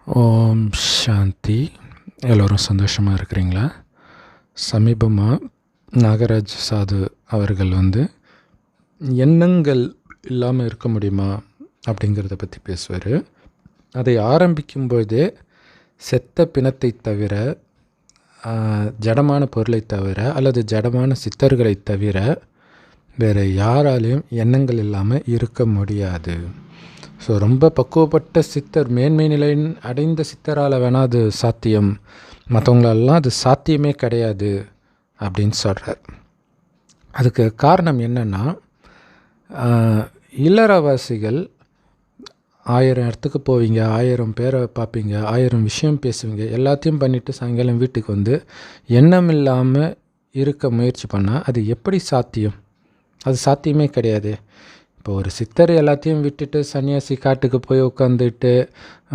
ஓம் சாந்தி. எல்லோரும் சந்தோஷமாக இருக்கிறீங்களா? சமீபமாக நாகராஜ் சாது அவர்கள் எண்ணங்கள் இல்லாமல் இருக்க முடியுமா அப்படிங்கிறத பற்றி பேசுவார். அதை ஆரம்பிக்கும்போதே செத்த பிணத்தை தவிர, ஜடமான பொருளை தவிர அல்லது ஜடமான சித்தர்களை தவிர வேறு யாராலையும் எண்ணங்கள் இல்லாமல் இருக்க முடியாது. ஸோ ரொம்ப பக்குவப்பட்ட சித்தர், மேன்மை நிலையின் அடைந்த சித்தரால் வேணால் அது சாத்தியம், மற்றவங்களெல்லாம் அது சாத்தியமே கிடையாது அப்படின்னு சொல்கிறார். அதுக்கு காரணம் என்னென்னா, இல்லறவாசிகள் 1000 இடத்துக்கு போவீங்க, 1000 பேரை பார்ப்பீங்க, 1000 விஷயம் பேசுவீங்க, எல்லாத்தையும் பண்ணிவிட்டு சாயங்காலம் வீட்டுக்கு எண்ணம் இல்லாமல் இருக்க முயற்சி பண்ணால் அது எப்படி சாத்தியம்? அது சாத்தியமே கிடையாது. இப்போ ஒரு சித்தர் எல்லாத்தையும் விட்டுட்டு சன்னியாசி காட்டுக்கு போய் உட்காந்துட்டு,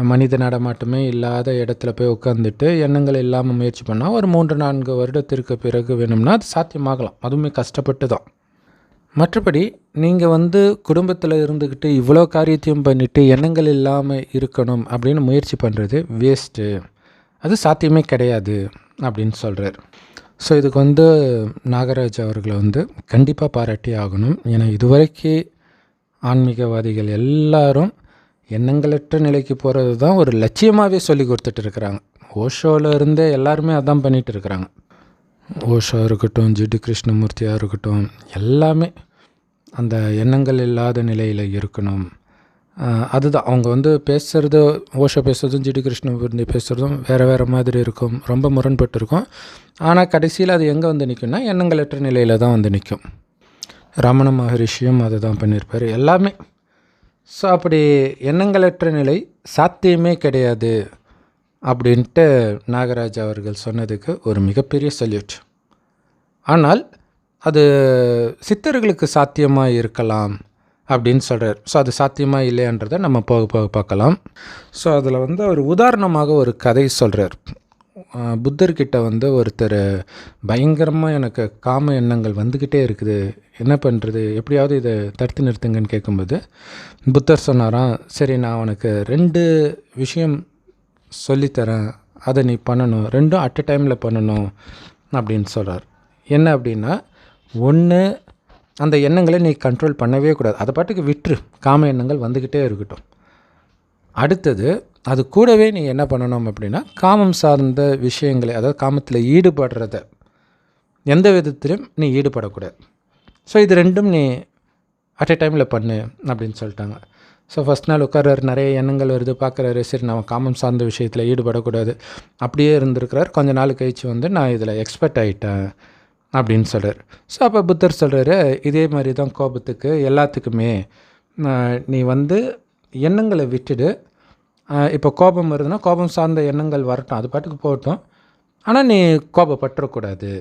மனித நடமாட்டமே இல்லாத இடத்துல போய் உட்காந்துட்டு எண்ணங்கள் இல்லாமல் முயற்சி பண்ணால் ஒரு 3-4 வருடத்திற்கு பிறகு வேணும்னா அது சாத்தியமாகலாம். அதுவுமே கஷ்டப்பட்டு தான். மற்றபடி நீங்கள் குடும்பத்தில் இருந்துக்கிட்டு இவ்வளோ காரியத்தையும் பண்ணிவிட்டு எண்ணங்கள் இல்லாமல் இருக்கணும் அப்படின்னு முயற்சி பண்ணுறது வேஸ்ட்டு, அது சாத்தியமே கிடையாது அப்படின்னு சொல்கிறார். ஸோ இதுக்கு நாகராஜ் அவர்களை கண்டிப்பாக பாராட்டி ஆகணும். ஏன்னா இதுவரைக்கும் ஆன்மீகவாதிகள் எல்லாரும் எண்ணங்களற்ற நிலைக்கு போகிறது தான் ஒரு லட்சியமாகவே சொல்லி கொடுத்துட்டு இருக்கிறாங்க. ஓஷோவில் இருந்தே எல்லாருமே அதான் பண்ணிகிட்டு இருக்கிறாங்க. ஓஷோ இருக்கட்டும், ஜிடி கிருஷ்ணமூர்த்தியாக இருக்கட்டும், எல்லாமே அந்த எண்ணங்கள் இல்லாத நிலையில் இருக்கணும். அதுதான் அவங்க பேசுகிறது. ஓஷோ பேசுகிறதும் ஜிடி கிருஷ்ணமூர்த்தி பேசுகிறதும் வேறு மாதிரி இருக்கும், ரொம்ப முரண்பட்டு இருக்கும். ஆனால் கடைசியில் அது எங்கே நிற்கும்னா எண்ணங்களற்ற நிலையில் தான் நிற்கும். ரமண மகரிஷியும் அதை தான் பண்ணியிருப்பார் எல்லாமே. ஸோ அப்படி எண்ணங்களற்ற நிலை சாத்தியமே கிடையாது அப்படின்ட்டு நாகராஜ் அவர்கள் சொன்னதுக்கு ஒரு மிகப்பெரிய சல்யூட். ஆனால் அது சித்தர்களுக்கு சாத்தியமாக இருக்கலாம் அப்படின்னு சொல்கிறார். ஸோ அது சாத்தியமாக இல்லையான்றதை நம்ம போக போக பார்க்கலாம். ஸோ அதில் ஒரு உதாரணமாக ஒரு கதை சொல்கிறார். புத்தர்கிட்ட ஒருத்தர் பயங்கரமாக எனக்கு காம எண்ணங்கள் வந்துக்கிட்டே இருக்குது, என்ன பண்ணுறது, எப்படியாவது இதை தடுத்து நிறுத்துங்கன்னு கேட்கும்போது புத்தர் சொன்னாராம், சரி நான் உனக்கு 2 விஷயம் சொல்லித்தரேன், அதை நீ பண்ணணும், 2ம் அட் அ டைமில் பண்ணணும் அப்படின்னு சொல்கிறார். என்ன அப்படின்னா, ஒன்று, அந்த எண்ணங்களை நீ கண்ட்ரோல் பண்ணவே கூடாது, அதை பாட்டுக்கு விட்டுரு, காம எண்ணங்கள் வந்துக்கிட்டே இருக்கட்டும். அடுத்தது, அது கூடவே நீ என்ன பண்ணணும் அப்படின்னா, காமம் சார்ந்த விஷயங்களை, அதாவது காமத்தில் ஈடுபடுறத எந்த விதத்திலும் நீ ஈடுபடக்கூடாது. ஸோ இது 2ம் நீ அட் எ டைமில் பண்ணு அப்படின்னு சொல்லிட்டாங்க. ஸோ ஃபஸ்ட் நாள் உட்கார்றாரு, நிறைய எண்ணங்கள் வருது, பார்க்குறாரு, சரி நான் காமம் சார்ந்த விஷயத்தில் ஈடுபடக்கூடாது, அப்படியே இருந்திருக்கிறார். கொஞ்ச நாள் கழிச்சு நான் இதில் எக்ஸ்பர்ட் ஆகிட்டேன் அப்படின்னு சொல்கிறார். ஸோ அப்போ புத்தர் சொல்கிறாரு, இதே மாதிரி தான் கோபத்துக்கு எல்லாத்துக்குமே நீ எண்ணங்களை விட்டுடு. இப்போ கோபம் வருதுன்னா கோபம் சார்ந்த எண்ணங்கள் வரட்டும், அது பாட்டுக்கு போகட்டும், ஆனால் நீ கோபப்பற்றக்கூடாது.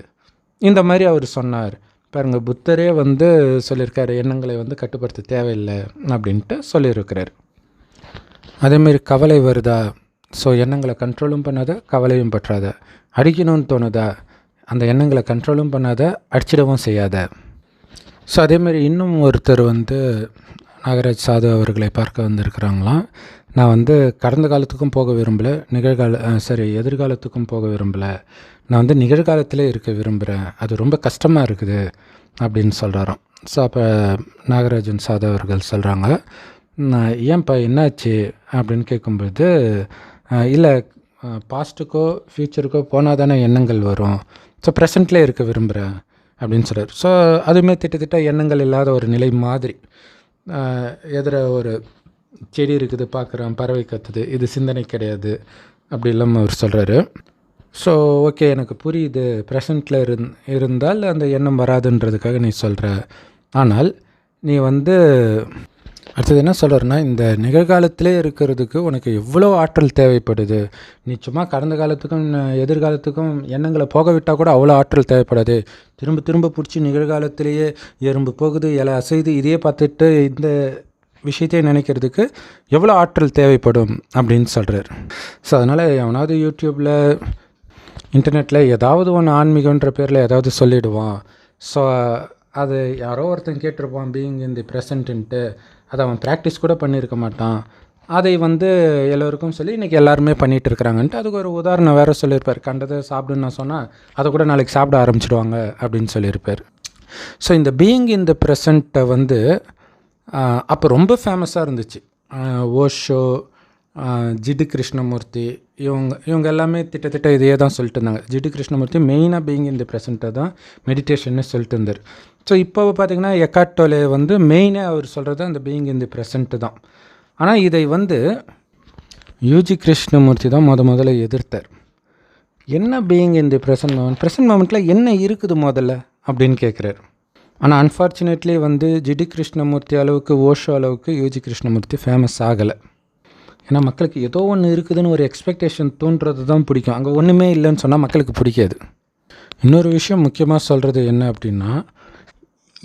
இந்த மாதிரி அவர் சொன்னார். பாருங்கள், புத்தரே சொல்லியிருக்காரு, எண்ணங்களை கட்டுப்படுத்த தேவையில்லை அப்படின்ட்டு சொல்லியிருக்கிறார். அதேமாரி கவலை வருதா, ஸோ எண்ணங்களை கண்ட்ரோலும் பண்ணாத, கவலையும் பற்றாத. அடிக்கணும்னு தோணுதா, அந்த எண்ணங்களை கண்ட்ரோலும் பண்ணாத, அடிச்சிடவும் செய்யாத. ஸோ அதேமாரி இன்னும் ஒருத்தர் நாகராஜ் சாது அவர்களை பார்க்க வந்திருக்கிறாங்களாம். நான் கடந்த காலத்துக்கும் போக விரும்பலை, எதிர்காலத்துக்கும் போக விரும்பலை, நான் நிகழ்காலத்திலே இருக்க விரும்புகிறேன், அது ரொம்ப கஷ்டமாக இருக்குது அப்படின்னு சொல்கிறாராம். ஸோ அப்போ நாகராஜன் சாது அவர்கள் சொல்கிறாங்க, ஏன்ப்பா என்னாச்சு அப்படின்னு கேட்கும்போது, இல்லை பாஸ்ட்டுக்கோ ஃப்யூச்சருக்கோ போனால் தானே எண்ணங்கள் வரும், ஸோ ப்ரெசண்ட்லேயே இருக்க விரும்புகிறேன் அப்படின்னு சொல்கிறார். ஸோ அதுவுமே திட்டத்திட்ட எண்ணங்கள் இல்லாத ஒரு நிலை மாதிரி. எதிர ஒரு செடி இருக்குது, பார்க்குறேன், பறவை கத்துது, இது சிந்தனை கிடையாது அப்படி இல்லாமல் அவர் சொல்கிறாரு. ஸோ ஓகே, எனக்கு புரியுது, ப்ரெசண்ட்டில் இருந்தால் அந்த எண்ணம் வராதுன்றதுக்காக நீ சொல்கிற. ஆனால் நீ அடுத்தது என்ன சொல்கிறேன்னா, இந்த நிகழ்காலத்திலே இருக்கிறதுக்கு உனக்கு எவ்வளோ ஆற்றல் தேவைப்படுது. நீ சும்மா கடந்த காலத்துக்கும் எதிர்காலத்துக்கும் எண்ணங்களை போக விட்டால் கூட அவ்வளோ ஆற்றல் தேவைப்படாது. திரும்ப திரும்ப பிடிச்சி நிகழ்காலத்திலேயே எறும்பு போகுது, இலை அசைது, இதையே பார்த்துட்டு இந்த விஷயத்தையே நினைக்கிறதுக்கு எவ்வளோ ஆற்றல் தேவைப்படும் அப்படின்னு சொல்கிறார். ஸோ அதனால் எவனாவது யூடியூப்பில், இன்டர்நெட்டில் ஏதாவது ஒன்று ஆன்மீகன்ற பேரில் ஏதாவது சொல்லிவிடுவான். ஸோ அது யாரோ ஒருத்தன் கேட்டிருப்பான், பீயிங் இன் தி ப்ரெசண்ட்டுன்ட்டு, அதை அவன் ப்ராக்டிஸ் கூட பண்ணியிருக்க மாட்டான். அதை வந்து எல்லோருக்கும் சொல்லி இன்றைக்கி எல்லாருமே பண்ணிகிட்டு இருக்கிறாங்கன்ட்டு அதுக்கு ஒரு உதாரணம் வேறு சொல்லியிருப்பார். கண்டதை சாப்பிடுன்னு நான் சொன்னால் அதை கூட நாளைக்கு சாப்பிட ஆரம்பிச்சிடுவாங்க அப்படின்னு சொல்லியிருப்பார். ஸோ இந்த பீயிங் இன் த ப்ரெசண்ட்டை வந்து அப்போ ரொம்ப ஃபேமஸாக இருந்துச்சு. ஓஷோ, ஜிடு கிருஷ்ணமூர்த்தி, இவங்க எல்லாமே திட்டத்திட்ட இதையே தான் சொல்லிட்டு இருந்தாங்க. ஜிடு கிருஷ்ணமூர்த்தி மெயினாக பீயிங் இன் த ப்ரெசண்ட்டை தான் மெடிடேஷன்னு சொல்லிட்டு இருந்தார். ஸோ இப்போ பார்த்திங்கன்னா எக்கார்ட் டோலே வந்து மெயினாக அவர் சொல்கிறது அந்த பீயிங் இன் தி ப்ரெசண்ட்டு தான். ஆனால் இதை வந்து யூஜி கிருஷ்ணமூர்த்தி தான் முதல்ல எதிர்த்தார். என்ன பீயிங் இன் தி ப்ரெசன்ட் மொமெண்ட்டில் என்ன இருக்குது முதல்ல அப்படின்னு கேட்குறாரு. ஆனால் அன்ஃபார்ச்சுனேட்லி வந்து ஜிடி கிருஷ்ணமூர்த்தி அளவுக்கு, ஓஷோ அளவுக்கு யூஜி கிருஷ்ணமூர்த்தி ஃபேமஸ் ஆகலை. ஏன்னா மக்களுக்கு ஏதோ ஒன்று இருக்குதுன்னு ஒரு எக்ஸ்பெக்டேஷன் தோன்றது தான் பிடிக்கும். அங்கே ஒன்றுமே இல்லைன்னு சொன்னால் மக்களுக்கு பிடிக்காது. இன்னொரு விஷயம் முக்கியமாக சொல்கிறது என்ன அப்படின்னா,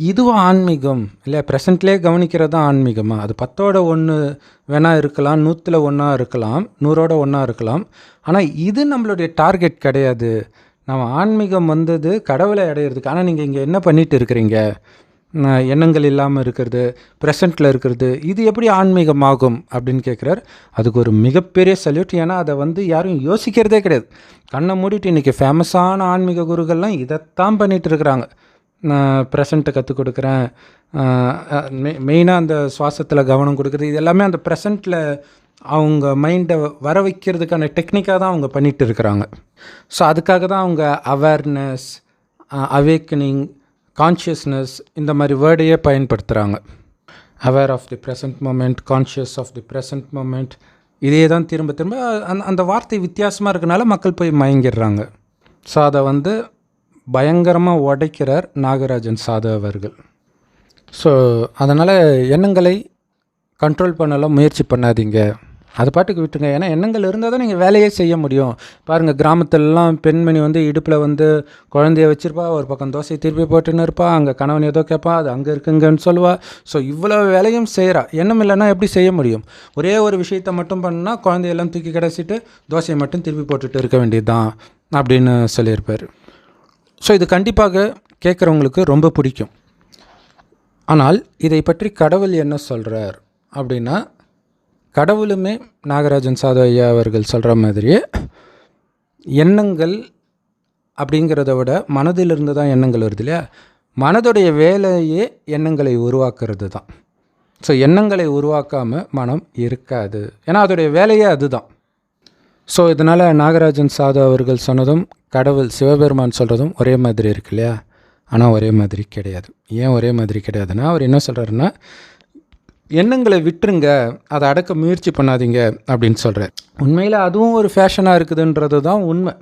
இதுவும் ஆன்மீகம் இல்லையா? ப்ரெசண்ட்லேயே கவனிக்கிறது தான் ஆன்மீகமா? அது 10ஓட 1 வேணால் இருக்கலாம், 100ல் 1 இருக்கலாம், 100ஓட 1 இருக்கலாம். ஆனால் இது நம்மளுடைய டார்கெட் கிடையாது. நம்ம ஆன்மீகம் வந்தது கடவுளை அடையிறதுக்கு. ஆனால் நீங்கள் இங்கே என்ன பண்ணிட்டு இருக்கிறீங்க? எண்ணங்கள் இல்லாமல் இருக்கிறது, ப்ரெசண்ட்டில் இருக்கிறது, இது எப்படி ஆன்மீகமாகும் அப்படின்னு கேட்குறார். அதுக்கு ஒரு மிகப்பெரிய சல்யூட். ஏன்னா அதை வந்து யாரும் யோசிக்கிறதே கிடையாது. கண்ணை மூடிட்டு இன்றைக்கி ஃபேமஸான ஆன்மீக குருக்கள்லாம் இதைத்தான் பண்ணிகிட்டு இருக்கிறாங்க. நான் ப்ரெசண்ட்டை கற்றுக் கொடுக்குறேன், மெயினாக அந்த சுவாசத்தில் கவனம் கொடுக்குறது, இது எல்லாமே அந்த ப்ரெசண்ட்டில் அவங்க மைண்டை வர வைக்கிறதுக்கான டெக்னிக்காக தான் அவங்க பண்ணிகிட்டு இருக்கிறாங்க. ஸோ அதுக்காக தான் அவங்க அவேர்னஸ், அவேக்கனிங், கான்ஷியஸ்னஸ் இந்த மாதிரி வேர்டையே பயன்படுத்துகிறாங்க. Aware of the present moment, conscious of the present moment, இதே தான் திரும்ப திரும்ப அந்த வார்த்தை வித்தியாசமாக இருக்கனால மக்கள் போய் மயங்கிடுறாங்க. ஸோ அதை வந்து பயங்கரமாக உடைக்கிறார் நாகராஜன் சாது அவர்கள். ஸோ அதனால் எண்ணங்களை கண்ட்ரோல் பண்ணலாம் முயற்சி பண்ணாதீங்க, அது பாட்டுக்கு விட்டுருங்க. ஏன்னா எண்ணங்கள் இருந்தால் தான் நீங்கள் வேலையே செய்ய முடியும். பாருங்கள், கிராமத்திலலாம் பெண்மணி வந்து இடுப்பில் வந்து குழந்தைய வச்சுருப்பா, ஒரு பக்கம் தோசை திருப்பி போட்டுன்னு இருப்பா, அங்கே கணவன் ஏதோ கேட்பா, அது அங்கே இருக்குங்கன்னு சொல்லுவா. ஸோ இவ்வளோ வேலையும் செய்கிறா. எண்ணம் இல்லைன்னா எப்படி செய்ய முடியும்? ஒரே ஒரு விஷயத்தை மட்டும் பண்ணால் குழந்தையெல்லாம் தூக்கி கிடச்சிட்டு தோசையை மட்டும் திருப்பி போட்டுட்டு இருக்க வேண்டியது தான் அப்படின்னு சொல்லியிருப்பார். ஸோ இது கண்டிப்பாக கேட்குறவங்களுக்கு ரொம்ப பிடிக்கும். ஆனால் இதை பற்றி கடவுள் என்ன சொல்கிறார் அப்படின்னா, கடவுளுமே நாகராஜன் சாது ஐயா அவர்கள் சொல்கிற மாதிரியே எண்ணங்கள் அப்படிங்கிறத விட மனதிலிருந்து தான் எண்ணங்கள் வருது இல்லையா? மனதுடைய வேலையே எண்ணங்களை உருவாக்குறது தான். ஸோ எண்ணங்களை உருவாக்காமல் மனம் இருக்காது. ஏன்னா அதோடைய வேலையே அதுதான். ஸோ இதனால் நாகராஜன் சாது அவர்கள் சொன்னதும் கடவுள் சிவபெருமான் சொல்கிறதும் ஒரே மாதிரி இருக்கு இல்லையா? ஆனால் ஒரே மாதிரி கிடையாது. ஏன் ஒரே மாதிரி கிடையாதுன்னா, அவர் என்ன சொல்கிறாருன்னா, எண்ணங்களை விட்டுருங்க, அதை அடக்க முயற்சி பண்ணாதீங்க அப்படின்னு சொல்கிறார். உண்மையில் அதுவும் ஒரு ஃபேஷனாக இருக்குதுன்றது தான் உண்மை.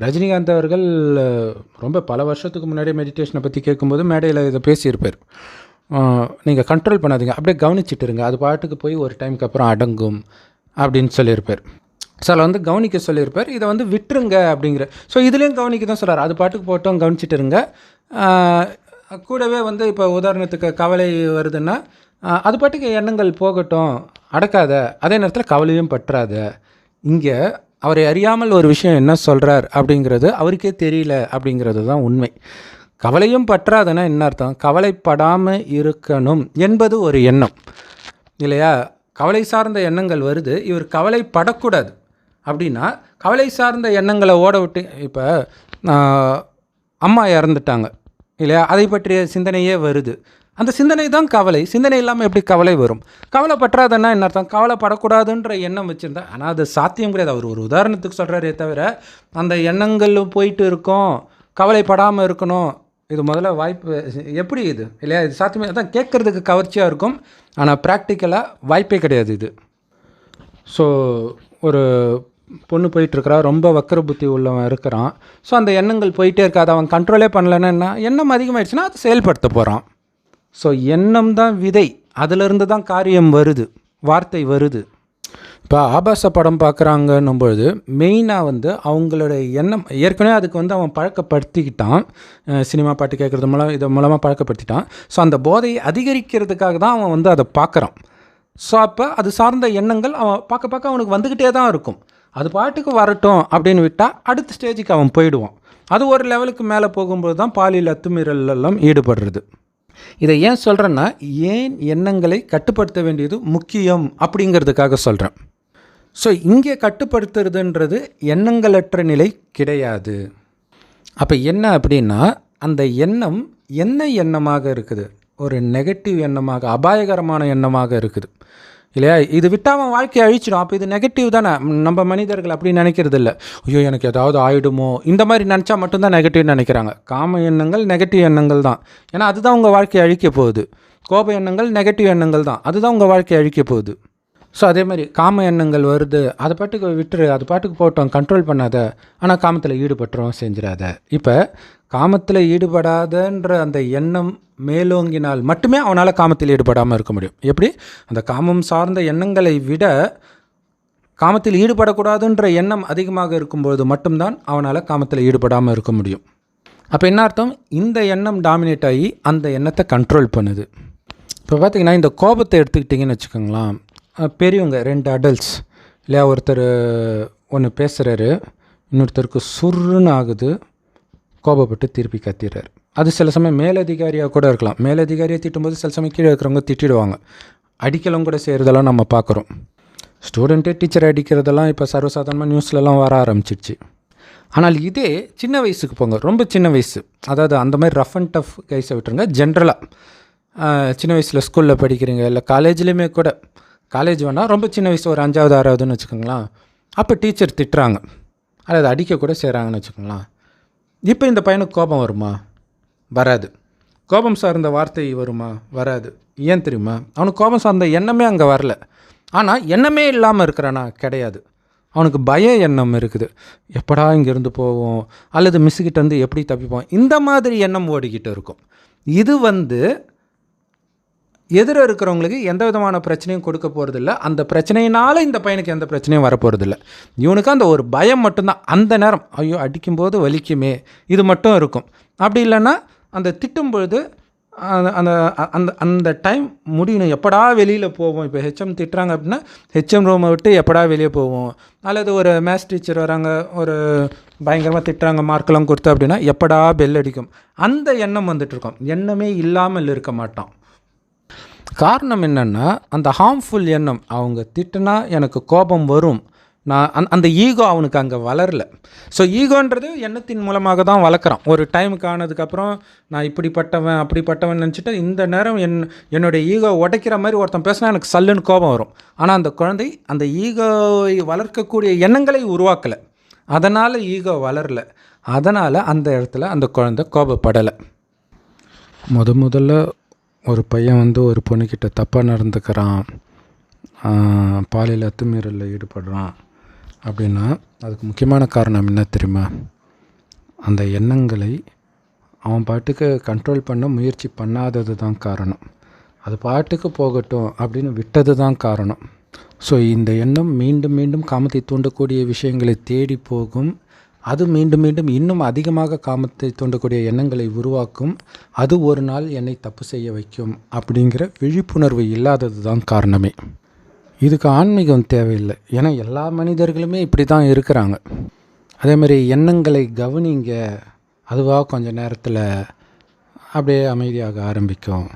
ரஜினிகாந்த் அவர்கள் ரொம்ப பல வருஷத்துக்கு முன்னாடி மெடிடேஷனை பற்றி கேட்கும்போது மேடையில் இதை பேசியிருப்பார். நீங்கள் கண்ட்ரோல் பண்ணாதீங்க, அப்படியே கவனிச்சுட்டு இருங்க, அது பாட்டுக்கு போய் ஒரு டைமுக்கு அப்புறம் அடங்கும் அப்படின்னு சொல்லியிருப்பார். ஸோ அதில் வந்து கவனிக்க சொல்லியிருப்பார். இதை வந்து விட்டுருங்க அப்படிங்கிற. ஸோ இதுலேயும் கவனிக்க தான் சொல்கிறார். அது பாட்டுக்கு போட்டோம், கவனிச்சுட்டு இருங்க. கூடவே வந்து இப்போ உதாரணத்துக்கு கவலை வருதுன்னா அது பாட்டுக்கு எண்ணங்கள் போகட்டும், அடக்காத, அதே நேரத்தில் கவலையும் பற்றாத. இங்கே அவரை அறியாமல் ஒரு விஷயம் என்ன சொல்கிறார் அப்படிங்கிறது அவருக்கே தெரியல அப்படிங்கிறது தான் உண்மை. கவலையும் பற்றாதனா என்ன அர்த்தம்? கவலைப்படாமல் இருக்கணும் என்பது ஒரு எண்ணம் இல்லையா? கவலை சார்ந்த எண்ணங்கள் வருது, இவர் கவலைப்படக்கூடாது அப்படின்னா கவலை சார்ந்த எண்ணங்களை ஓட விட்டு, இப்போ அம்மா இறந்துட்டாங்க இல்லையா, அதை பற்றிய சிந்தனையே வருது. அந்த சிந்தனை தான் கவலை. சிந்தனை இல்லாமல் எப்படி கவலை வரும்? கவலைப்பற்றாதன்னா என்ன அர்த்தம்? கவலைப்படக்கூடாதுன்ற எண்ணம் வச்சுருந்தா. ஆனால் அது சாத்தியம் கிடையாது. அவர் ஒரு உதாரணத்துக்கு சொல்கிறாரே தவிர அந்த எண்ணங்களும் போயிட்டு இருக்கோம், கவலைப்படாமல் இருக்கணும், இது முதல்ல வாய்ப்பு எப்படி இது இல்லையா? இது சாத்தியமே அதான் கேட்குறதுக்கு கவர்ச்சியாக இருக்கும், ஆனால் ப்ராக்டிக்கலாக வாய்ப்பே கிடையாது இது. ஸோ ஒரு பொண்ணு போயிட்டுருக்கிறா, ரொம்ப வக்கர புத்தி உள்ளவன் இருக்கிறான். ஸோ அந்த எண்ணங்கள் போயிட்டே இருக்காது, அவன் கண்ட்ரோலே பண்ணலைன்னா என்ன? எண்ணம் அதிகமாகிடுச்சுன்னா அதை செயல்படுத்த போகிறான். ஸோ எண்ணம் தான் விதை, அதிலிருந்து தான் காரியம் வருது, வார்த்தை வருது. இப்போ ஆபாச படம் பார்க்குறாங்கன்னும் பொழுது மெயினாக வந்து அவங்களுடைய எண்ணம் ஏற்கனவே அதுக்கு வந்து அவன் பழக்கப்படுத்திக்கிட்டான், சினிமா பாட்டு கேட்குறது இது மூலமாக பழக்கப்படுத்திட்டான். ஸோ அந்த போதையை அதிகரிக்கிறதுக்காக தான் அவன் வந்து அதை பார்க்குறான். ஸோ அப்போ அது சார்ந்த எண்ணங்கள் அவன் பார்க்க பார்க்க அவனுக்கு வந்துக்கிட்டே தான் இருக்கும். அது பாட்டுக்கு வரட்டும் அப்படின்னு விட்டால் அடுத்த ஸ்டேஜுக்கு அவன் போயிடுவான். அது ஒரு லெவலுக்கு மேலே போகும்போது தான் பாலியல் அத்துமீறல் எல்லாம் ஈடுபடுறது. இதை ஏன் சொல்கிறேன்னா, ஏன் எண்ணங்களை கட்டுப்படுத்த வேண்டியது முக்கியம் அப்படிங்கிறதுக்காக சொல்கிறேன். ஸோ இங்கே கட்டுப்படுத்துறதுன்றது எண்ணங்களற்ற நிலை கிடையாது. அப்போ என்ன அப்படின்னா, அந்த எண்ணம் என்ன எண்ணமாக இருக்குது? ஒரு நெகட்டிவ் எண்ணமாக, அபாயகரமான எண்ணமாக இருக்குது இல்லையா? இது விட்டால் அவன் வாழ்க்கையை அழிச்சிடும். அப்போ இது நெகட்டிவ் தானே. நம்ம மனிதர்கள் அப்படி நினைக்கிறது இல்லை. ஐயோ எனக்கு ஏதாவது ஆகிடுமோ, இந்த மாதிரி நினச்சா மட்டும்தான் நெகட்டிவ்னு நினைக்கிறாங்க. காம எண்ணங்கள் நெகட்டிவ் எண்ணங்கள் தான். ஏன்னா அதுதான் உங்கள் வாழ்க்கையை அழிக்க போகுது. கோப எண்ணங்கள் நெகட்டிவ் எண்ணங்கள் தான். அதுதான் உங்கள் வாழ்க்கையை அழிக்க போகுது. ஸோ அதே மாதிரி காம எண்ணங்கள் வருது, அதை பாட்டுக்கு விட்டுரு, அது பாட்டுக்கு போட்டோம், கண்ட்ரோல் பண்ணாத. ஆனால் காமத்தில் ஈடுபட்டுறோம், செஞ்சிடாத. இப்போ காமத்தில் ஈடுபடாதன்ற அந்த எண்ணம் மேலோங்கினால் மட்டுமே அவனால் காமத்தில் ஈடுபடாமல் இருக்க முடியும். எப்படி? அந்த காமம் சார்ந்த எண்ணங்களை விட காமத்தில் ஈடுபடக்கூடாதுன்ற எண்ணம் அதிகமாக இருக்கும்பொழுது மட்டும்தான் அவனால் காமத்தில் ஈடுபடாமல் இருக்க முடியும். அப்போ என்ன அர்த்தம்? இந்த எண்ணம் டாமினேட் ஆகி அந்த எண்ணத்தை கண்ட்ரோல் பண்ணுது. இப்போ பார்த்திங்கன்னா, இந்த கோபத்தை எடுத்துக்கிட்டிங்கன்னு வச்சுக்கோங்களேன். பெரியவங்க 2 அடல்ட்ஸ் இல்லையா, ஒருத்தர் ஒன்று பேசுகிறாரு, இன்னொருத்தருக்கு சுருன்னு ஆகுது, கோபப்பட்டு திருப்பி கத்திடுறாரு. அது சில சமயம் மேலதிகாரியாக கூட இருக்கலாம். மேலதிகாரியை திட்டும்போது சில சமயம் கீழே இருக்கிறவங்க திட்டிடுவாங்க. அடிக்கலாம் கூட செய்கிறதெல்லாம் நம்ம பார்க்குறோம். ஸ்டூடெண்ட்டே டீச்சரை அடிக்கிறதெல்லாம் இப்போ சர்வசாதாரணமாக நியூஸ்லலாம் வர ஆரம்பிச்சிடுச்சு. ஆனால் இதே சின்ன வயசுக்கு போங்க, ரொம்ப சின்ன வயசு, அதாவது அந்த மாதிரி ரஃப் அண்ட் டஃப் கைஸை விட்டுருங்க. ஜென்ரலாக சின்ன வயசில் ஸ்கூலில் படிக்கிறீங்க, இல்லை காலேஜ்லேயுமே கூட, காலேஜ் வேணால் ரொம்ப சின்ன வயசு, ஒரு 5வது 6வதுன்னு வச்சுக்கோங்களேன். அப்போ டீச்சர் திட்டுறாங்க, அல்லது அடிக்க கூட செய்கிறாங்கன்னு வச்சுக்கோங்களேன். இப்போ இந்த பையனுக்கு கோபம் வருமா? வராது. கோபம் சார்ந்த வார்த்தை வருமா? வராது. ஏன் தெரியுமா? அவனுக்கு கோபம் சார்ந்த எண்ணமே அங்கே வரல. ஆனால் எண்ணமே இல்லாமல் இருக்கிறானா? கிடையாது. அவனுக்கு பய எண்ணம் இருக்குது. எப்படா இங்கேருந்து போவோம், அல்லது மிஸ்ஸுக்கிட்ட வந்து எப்படி தப்பிப்போம், இந்த மாதிரி எண்ணம் ஓடிக்கிட்டு இருக்கும். இது எதிர இருக்கிறவங்களுக்கு எந்த விதமான பிரச்சனையும் கொடுக்க போகிறதில்ல. அந்த பிரச்சனையினால் இந்த பையனுக்கு எந்த பிரச்சனையும் வரப்போகிறதில்ல. இவனுக்கு அந்த ஒரு பயம் மட்டும்தான். அந்த நேரம் ஐயோ அடிக்கும்போது வலிக்குமே, இது மட்டும் இருக்கும். அப்படி இல்லைன்னா அந்த திட்டும் பொழுது அந்த அந்த அந்த டைம் முடியணும், எப்படா வெளியில் போவோம். இப்போ ஹெச்எம் திட்டுறாங்க அப்படின்னா ஹெச்எம் ரூமை விட்டு எப்படா வெளியே போவோம், அல்லது ஒரு மேத்ஸ் டீச்சர் வராங்க, ஒரு பயங்கரமாக திட்டுறாங்க, மார்க்கெல்லாம் கொடுத்து அப்படின்னா எப்படா பெல் அடிக்கும், அந்த எண்ணம் வந்துட்டுருக்கோம். எண்ணமே இல்லாமல் இருக்க மாட்டான். காரணம் என்னென்னா, அந்த ஹார்ம்ஃபுல் எண்ணம், அவங்க திட்டுனா எனக்கு கோபம் வரும், நான் அந்த ஈகோ அவனுக்கு அங்கே வளரல. ஸோ ஈகோன்றது எண்ணத்தின் மூலமாக தான் வளர்க்குறான். ஒரு டைமுக்கு ஆனதுக்கப்புறம் நான் இப்படிப்பட்டவன் அப்படிப்பட்டவன் நினச்சிட்டு இந்த நேரம் என்னுடைய ஈகோ உடைக்கிற மாதிரி ஒருத்தன் பேசினா எனக்கு சல்லுன்னு கோபம் வரும். ஆனால் அந்த குழந்தை அந்த ஈகோவை வளர்க்கக்கூடிய எண்ணங்களை உருவாக்கலை, அதனால் ஈகோ வளரல. அதனால் அந்த இடத்துல அந்த குழந்தை கோபப்படலை. முதல்ல ஒரு பையன் ஒரு பொண்ணுக்கிட்ட தப்பாக நடந்துக்கிறான், பாலியல் அத்துமீறலில் ஈடுபடுறான் அப்படின்னா அதுக்கு முக்கியமான காரணம் என்ன தெரியுமா? அந்த எண்ணங்களை அவன் பாட்டுக்கு கண்ட்ரோல் பண்ண முயற்சி பண்ணாதது தான் காரணம். அது பாட்டுக்கு போகட்டும் அப்படின்னு விட்டது தான் காரணம். ஸோ இந்த எண்ணம் மீண்டும் மீண்டும் காமத்தை தூண்டக்கூடிய விஷயங்களை தேடி போகும். அது மீண்டும் மீண்டும் இன்னும் அதிகமாக காமத்தை தூண்டக்கூடிய எண்ணங்களை உருவாக்கும். அது ஒரு நாள் என்னை தப்பு செய்ய வைக்கும் அப்படிங்கிற விழிப்புணர்வு இல்லாதது தான் காரணமே. இதுக்கு ஆன்மீகம் தேவையில்லை. ஏன்னா எல்லா மனிதர்களுமே இப்படி தான் இருக்கிறாங்க. அதே மாதிரி எண்ணங்களை கவனிங்க, அதுவாக கொஞ்சம் நேரத்தில் அப்படியே அமைதியாக ஆரம்பிக்கும்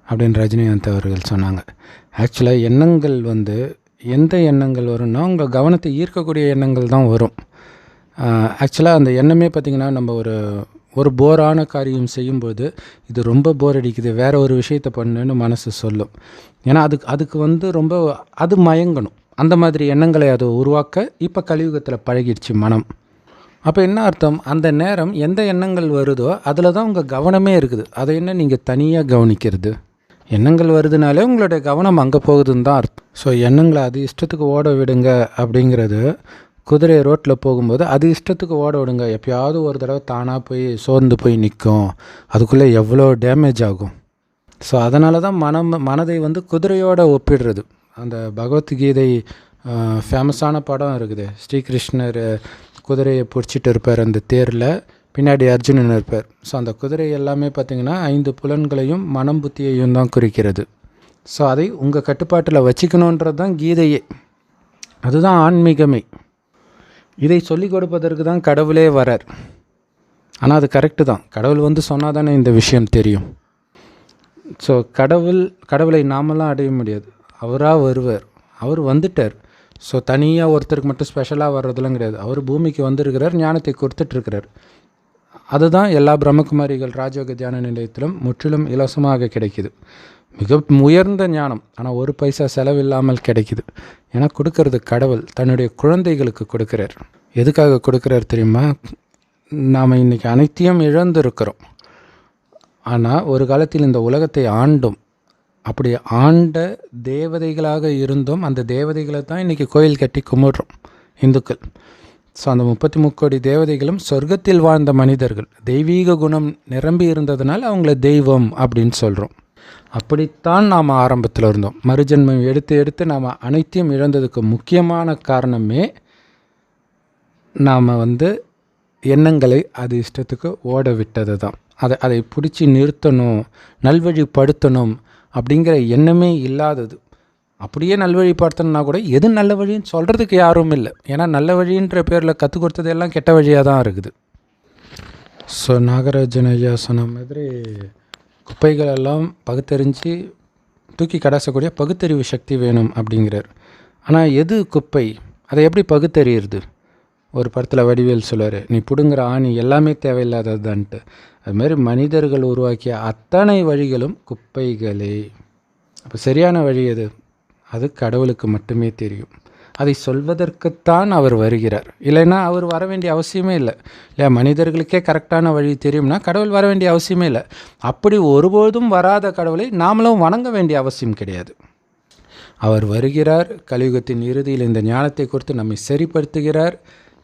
அப்படின்னு ரஜினிகாந்த் அவர்கள் சொன்னாங்க. ஆக்சுவலாக எண்ணங்கள் எந்த எண்ணங்கள் வரும்னா உங்கள் கவனத்தை ஈர்க்கக்கூடிய எண்ணங்கள் தான் வரும். ஆக்சுவலாக அந்த எண்ணமே பார்த்திங்கன்னா, நம்ம ஒரு போரான காரியம் செய்யும்போது இது ரொம்ப போர் அடிக்குது, வேறு ஒரு விஷயத்தை பண்ணுன்னு மனசு சொல்லும். ஏன்னா அதுக்கு ரொம்ப அது மயங்கணும். அந்த மாதிரி எண்ணங்களை அதை உருவாக்க இப்போ கலியுகத்தில் பழகிடுச்சு மனம். அப்போ என்ன அர்த்தம்? அந்த நேரம் எந்த எண்ணங்கள் வருதோ அதில் தான் உங்கள் கவனமே இருக்குது. அதை என்ன நீங்கள் தனியாக கவனிக்கிறது? எண்ணங்கள் வருதுனாலே உங்களுடைய கவனம் அங்கே போகுதுன்னு தான் அர்த்தம். ஸோ எண்ணங்களை அது இஷ்டத்துக்கு ஓட விடுங்க அப்படிங்கிறது, குதிரை ரோட்டில் போகும்போது அது இஷ்டத்துக்கு ஓட விடுங்க, எப்போயாவது ஒரு தடவை தானாக போய் சோர்ந்து போய் நிற்கும், அதுக்குள்ளே எவ்வளோ டேமேஜ் ஆகும். ஸோ அதனால தான் மனதை குதிரையோடு ஒப்பிடுறது. அந்த பகவத்கீதை ஃபேமஸான படம் இருக்குது. ஸ்ரீகிருஷ்ணர் குதிரையை பிடிச்சிட்டு இருப்பார் அந்த தேரில், பின்னாடி அர்ஜுனன் இருப்பார். ஸோ அந்த குதிரை எல்லாமே பார்த்திங்கன்னா 5 புலன்களையும் மனம் புத்தியையும் தான் குறிக்கிறது. ஸோ அதை உங்கள் கட்டுப்பாட்டில் வச்சுக்கணுன்றது தான் கீதையே. அதுதான் ஆன்மீகமே. இதை சொல்லிக் கொடுப்பதற்கு தான் கடவுளே வரார். ஆனால் அது கரெக்டு தான். கடவுள் சொன்னால் தானே இந்த விஷயம் தெரியும். ஸோ கடவுளை நாமெல்லாம் அடைய முடியாது, அவராக வருவார். அவர் வந்துட்டார். ஸோ தனியாக ஒருத்தருக்கு மட்டும் ஸ்பெஷலாக வர்றதுலாம் கிடையாது. அவர் பூமிக்கு வந்திருக்கிறார், ஞானத்தை கொடுத்துட்ருக்கிறார். அதுதான் எல்லா பிரம்மகுமாரிகள் ராஜயோக தியான நிலையத்திலும் முற்றிலும் இலவசமாக கிடைக்கிது. மிக உயர்ந்த ஞானம், ஆனால் ஒரு பைசா செலவில்லாமல் கிடைக்கிது. ஏன்னா கொடுக்கறது கடவுள் தன்னுடைய குழந்தைகளுக்கு கொடுக்குறார். எதுக்காக கொடுக்குறார் தெரியுமா? நாம் இன்றைக்கி அனைத்தையும் இழந்திருக்கிறோம். ஆனால் ஒரு காலத்தில் இந்த உலகத்தை ஆண்டோம். அப்படி ஆண்ட தேவதைகளாக இருந்தோம். அந்த தேவதைகளை தான் இன்றைக்கி கோயில் கட்டி கும்பிடுறோம் இந்துக்கள். ஸோ அந்த 33 கோடி தேவதைகளும் சொர்க்கத்தில் வாழ்ந்த மனிதர்கள், தெய்வீக குணம் நிரம்பி இருந்ததுனால அவங்கள தெய்வம் அப்படின்னு சொல்கிறோம். அப்படித்தான் நாம் ஆரம்பத்தில் இருந்தோம். மறுஜன்மம் எடுத்து நாம் அனைத்தையும் இழந்ததுக்கு முக்கியமான காரணமே நாம் எண்ணங்களை அது இஷ்டத்துக்கு ஓட விட்டது தான். அதை பிடிச்சி நிறுத்தணும், நல்வழிப்படுத்தணும் அப்படிங்கிற எண்ணமே இல்லாதது. அப்படியே நல்வழிப்படுத்தணுன்னா கூட எது நல்ல வழின்னு சொல்கிறதுக்கு யாரும் இல்லை. ஏன்னா நல்ல வழின்ற பேரில் கற்றுக் கொடுத்தது எல்லாம் கெட்ட வழியாக தான் இருக்குது. ஸோ நாகராஜன் ஐயா சொன்ன மாதிரி குப்பைகளெல்லாம் பகுத்தறிஞ்சு தூக்கி கடாசக்கூடிய பகுத்தறிவு சக்தி வேணும் அப்படிங்கிறார். ஆனால் எது குப்பை, அதை எப்படி பகுத்தறியிறது? ஒரு படத்தில் வடிவேல் சொல்லுவார், நீ பிடுங்குற ஆணி எல்லாமே தேவையில்லாதது தான்ட்டு. அதுமாதிரி மனிதர்கள் உருவாக்கிய அத்தனை வழிகளும் குப்பைகளே. அப்போ சரியான வழி எது? அது கடவுளுக்கு மட்டுமே தெரியும். அதை சொல்வதற்குத்தான் அவர் வருகிறார். இல்லைன்னா அவர் வர வேண்டிய அவசியமே இல்லை. இல்லையா? மனிதர்களுக்கே கரெக்டான வழி தெரியும்னா கடவுள் வர வேண்டிய அவசியமே இல்லை. அப்படி ஒருபோதும் வராத கடவுளை நாமளும் வணங்க வேண்டிய அவசியம் கிடையாது. அவர் வருகிறார், கலியுகத்தின் இறுதியில் இந்த ஞானத்தை கொடுத்து நம்மை சரிப்படுத்துகிறார்.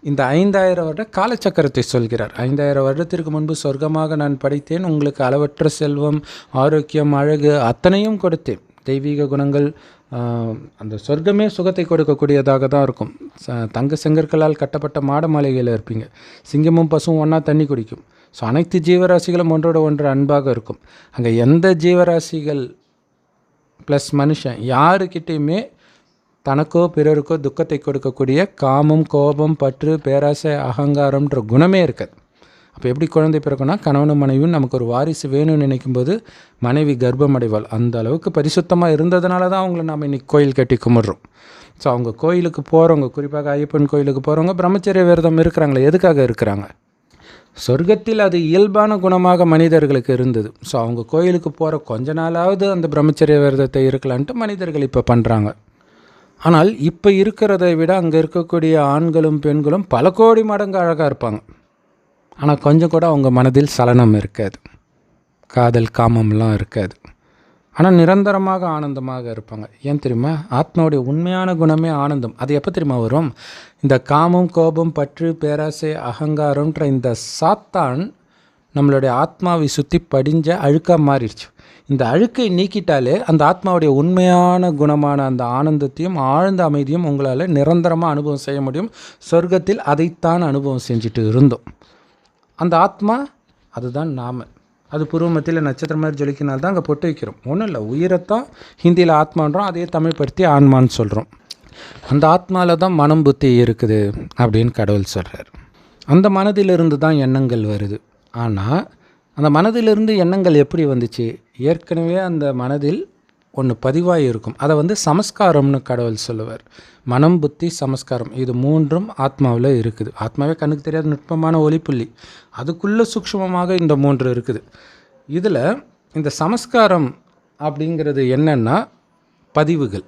இந்த 5000 வருட காலச்சக்கரத்தை சொல்கிறார். 5000 வருடத்திற்கு முன்பு சொர்க்கமாக நான் படைத்தேன், உங்களுக்கு அளவற்ற செல்வம், ஆரோக்கியம், அழகு அத்தனையும் கொடுத்தேன். தெய்வீக குணங்கள், அந்த சொர்க்கமே சுகத்தை கொடுக்கக்கூடியதாக தான் இருக்கும். தங்க செங்கற்களால் கட்டப்பட்ட மாட மாளிகையில் இருப்பீங்க. சிங்கமும் பசுவும் ஒன்றா தண்ணி குடிக்கும். ஸோ அனைத்து ஜீவராசிகளும் ஒன்றோட ஒன்று அன்பாக இருக்கும். அங்கே எந்த ஜீவராசிகள் ப்ளஸ் மனுஷன் யாருக்கிட்டேயுமே தனக்கோ பிறருக்கோ துக்கத்தை கொடுக்கக்கூடிய காமம், கோபம், பற்று, பேராசை, அகங்காரம்ன்ற குணமே இருக்காது. அப்போ எப்படி குழந்தை பிறக்கும்னா, கணவனும் மனைவியும் நமக்கு ஒரு வாரிசு வேணும்னு நினைக்கும்போது மனைவி கர்ப்பம் அடைவாள். அந்த அளவுக்கு பரிசுத்தமாக இருந்ததுனால தான் அவங்கள நாம் இன்றைக்கி கோயில் கட்டி கும்பிட்றோம். ஸோ அவங்க கோயிலுக்கு போகிறவங்க, குறிப்பாக ஐயப்பன் கோயிலுக்கு போகிறவங்க பிரம்மச்சரிய விரதம் இருக்கிறாங்களே, எதுக்காக இருக்கிறாங்க? சொர்க்கத்தில் அது இயல்பான குணமாக மனிதர்களுக்கு இருந்தது. ஸோ அவங்க கோயிலுக்கு போகிற கொஞ்ச நாளாவது அந்த பிரம்மச்சரிய விரதத்தை இருக்கலான்ட்டு மனிதர்கள் இப்போ பண்ணுறாங்க. ஆனால் இப்போ இருக்கிறதை விட அங்கே இருக்கக்கூடிய ஆண்களும் பெண்களும் பல கோடி மடங்கு அழகாக இருப்பாங்க. ஆனால் கொஞ்சம் கூட அவங்க மனதில் சலனம் இருக்காது, காதல் காமம்லாம் இருக்காது. ஆனால் நிரந்தரமாக ஆனந்தமாக இருப்பாங்க. ஏன் தெரியுமா? ஆத்மாவுடைய உண்மையான குணமே ஆனந்தம். அது எப்போ தெரியுமா வரும்? இந்த காமம், கோபம், பற்று, பேராசை, அகங்காரம்ன்ற இந்த சாத்தான் நம்மளுடைய ஆத்மாவை சுற்றி படிஞ்ச அழுக்காக மாறிடுச்சு. இந்த அழுக்கை நீக்கிட்டாலே அந்த ஆத்மாவுடைய உண்மையான குணமான அந்த ஆனந்தத்தையும் ஆழ்ந்த அமைதியும் உங்களால் நிரந்தரமாக அனுபவம் செய்ய முடியும். சொர்க்கத்தில் அதைத்தான் அனுபவம் செஞ்சுட்டு இருந்தோம். அந்த ஆத்மா அதுதான் நாம். அது பூர்வ மத்தியில் நட்சத்திரம் மாதிரி ஜொலிக்கினால்தான் தான் அங்கே பொட்டு வைக்கிறோம். ஒன்றும் இல்லை, உயிரைத்தான் ஹிந்தியில் ஆத்மான்றோம், அதையே தமிழ் படுத்தி ஆன்மான்னு சொல்கிறோம். அந்த ஆத்மாவில் தான் மனம் புத்தி இருக்குது அப்படின்னு கடவுள் சொல்கிறார். அந்த மனதிலிருந்து தான் எண்ணங்கள் வருது. ஆனால் அந்த மனதிலிருந்து எண்ணங்கள் எப்படி வந்துச்சு? ஏற்கனவே அந்த மனதில் ஒன்று பதிவாகி இருக்கும். அதை சமஸ்காரம்னு கடவுள் சொல்லுவார். மனம், புத்தி, சமஸ்காரம், இது மூன்றும் ஆத்மாவில் இருக்குது. ஆத்மாவே கண்ணுக்கு தெரியாத நுட்பமான ஒளிப்புள்ளி, அதுக்குள்ளே சூக்ஷ்மமாக இந்த 3 இருக்குது. இதில் இந்த சமஸ்காரம் அப்படிங்கிறது என்னென்னா பதிவுகள்.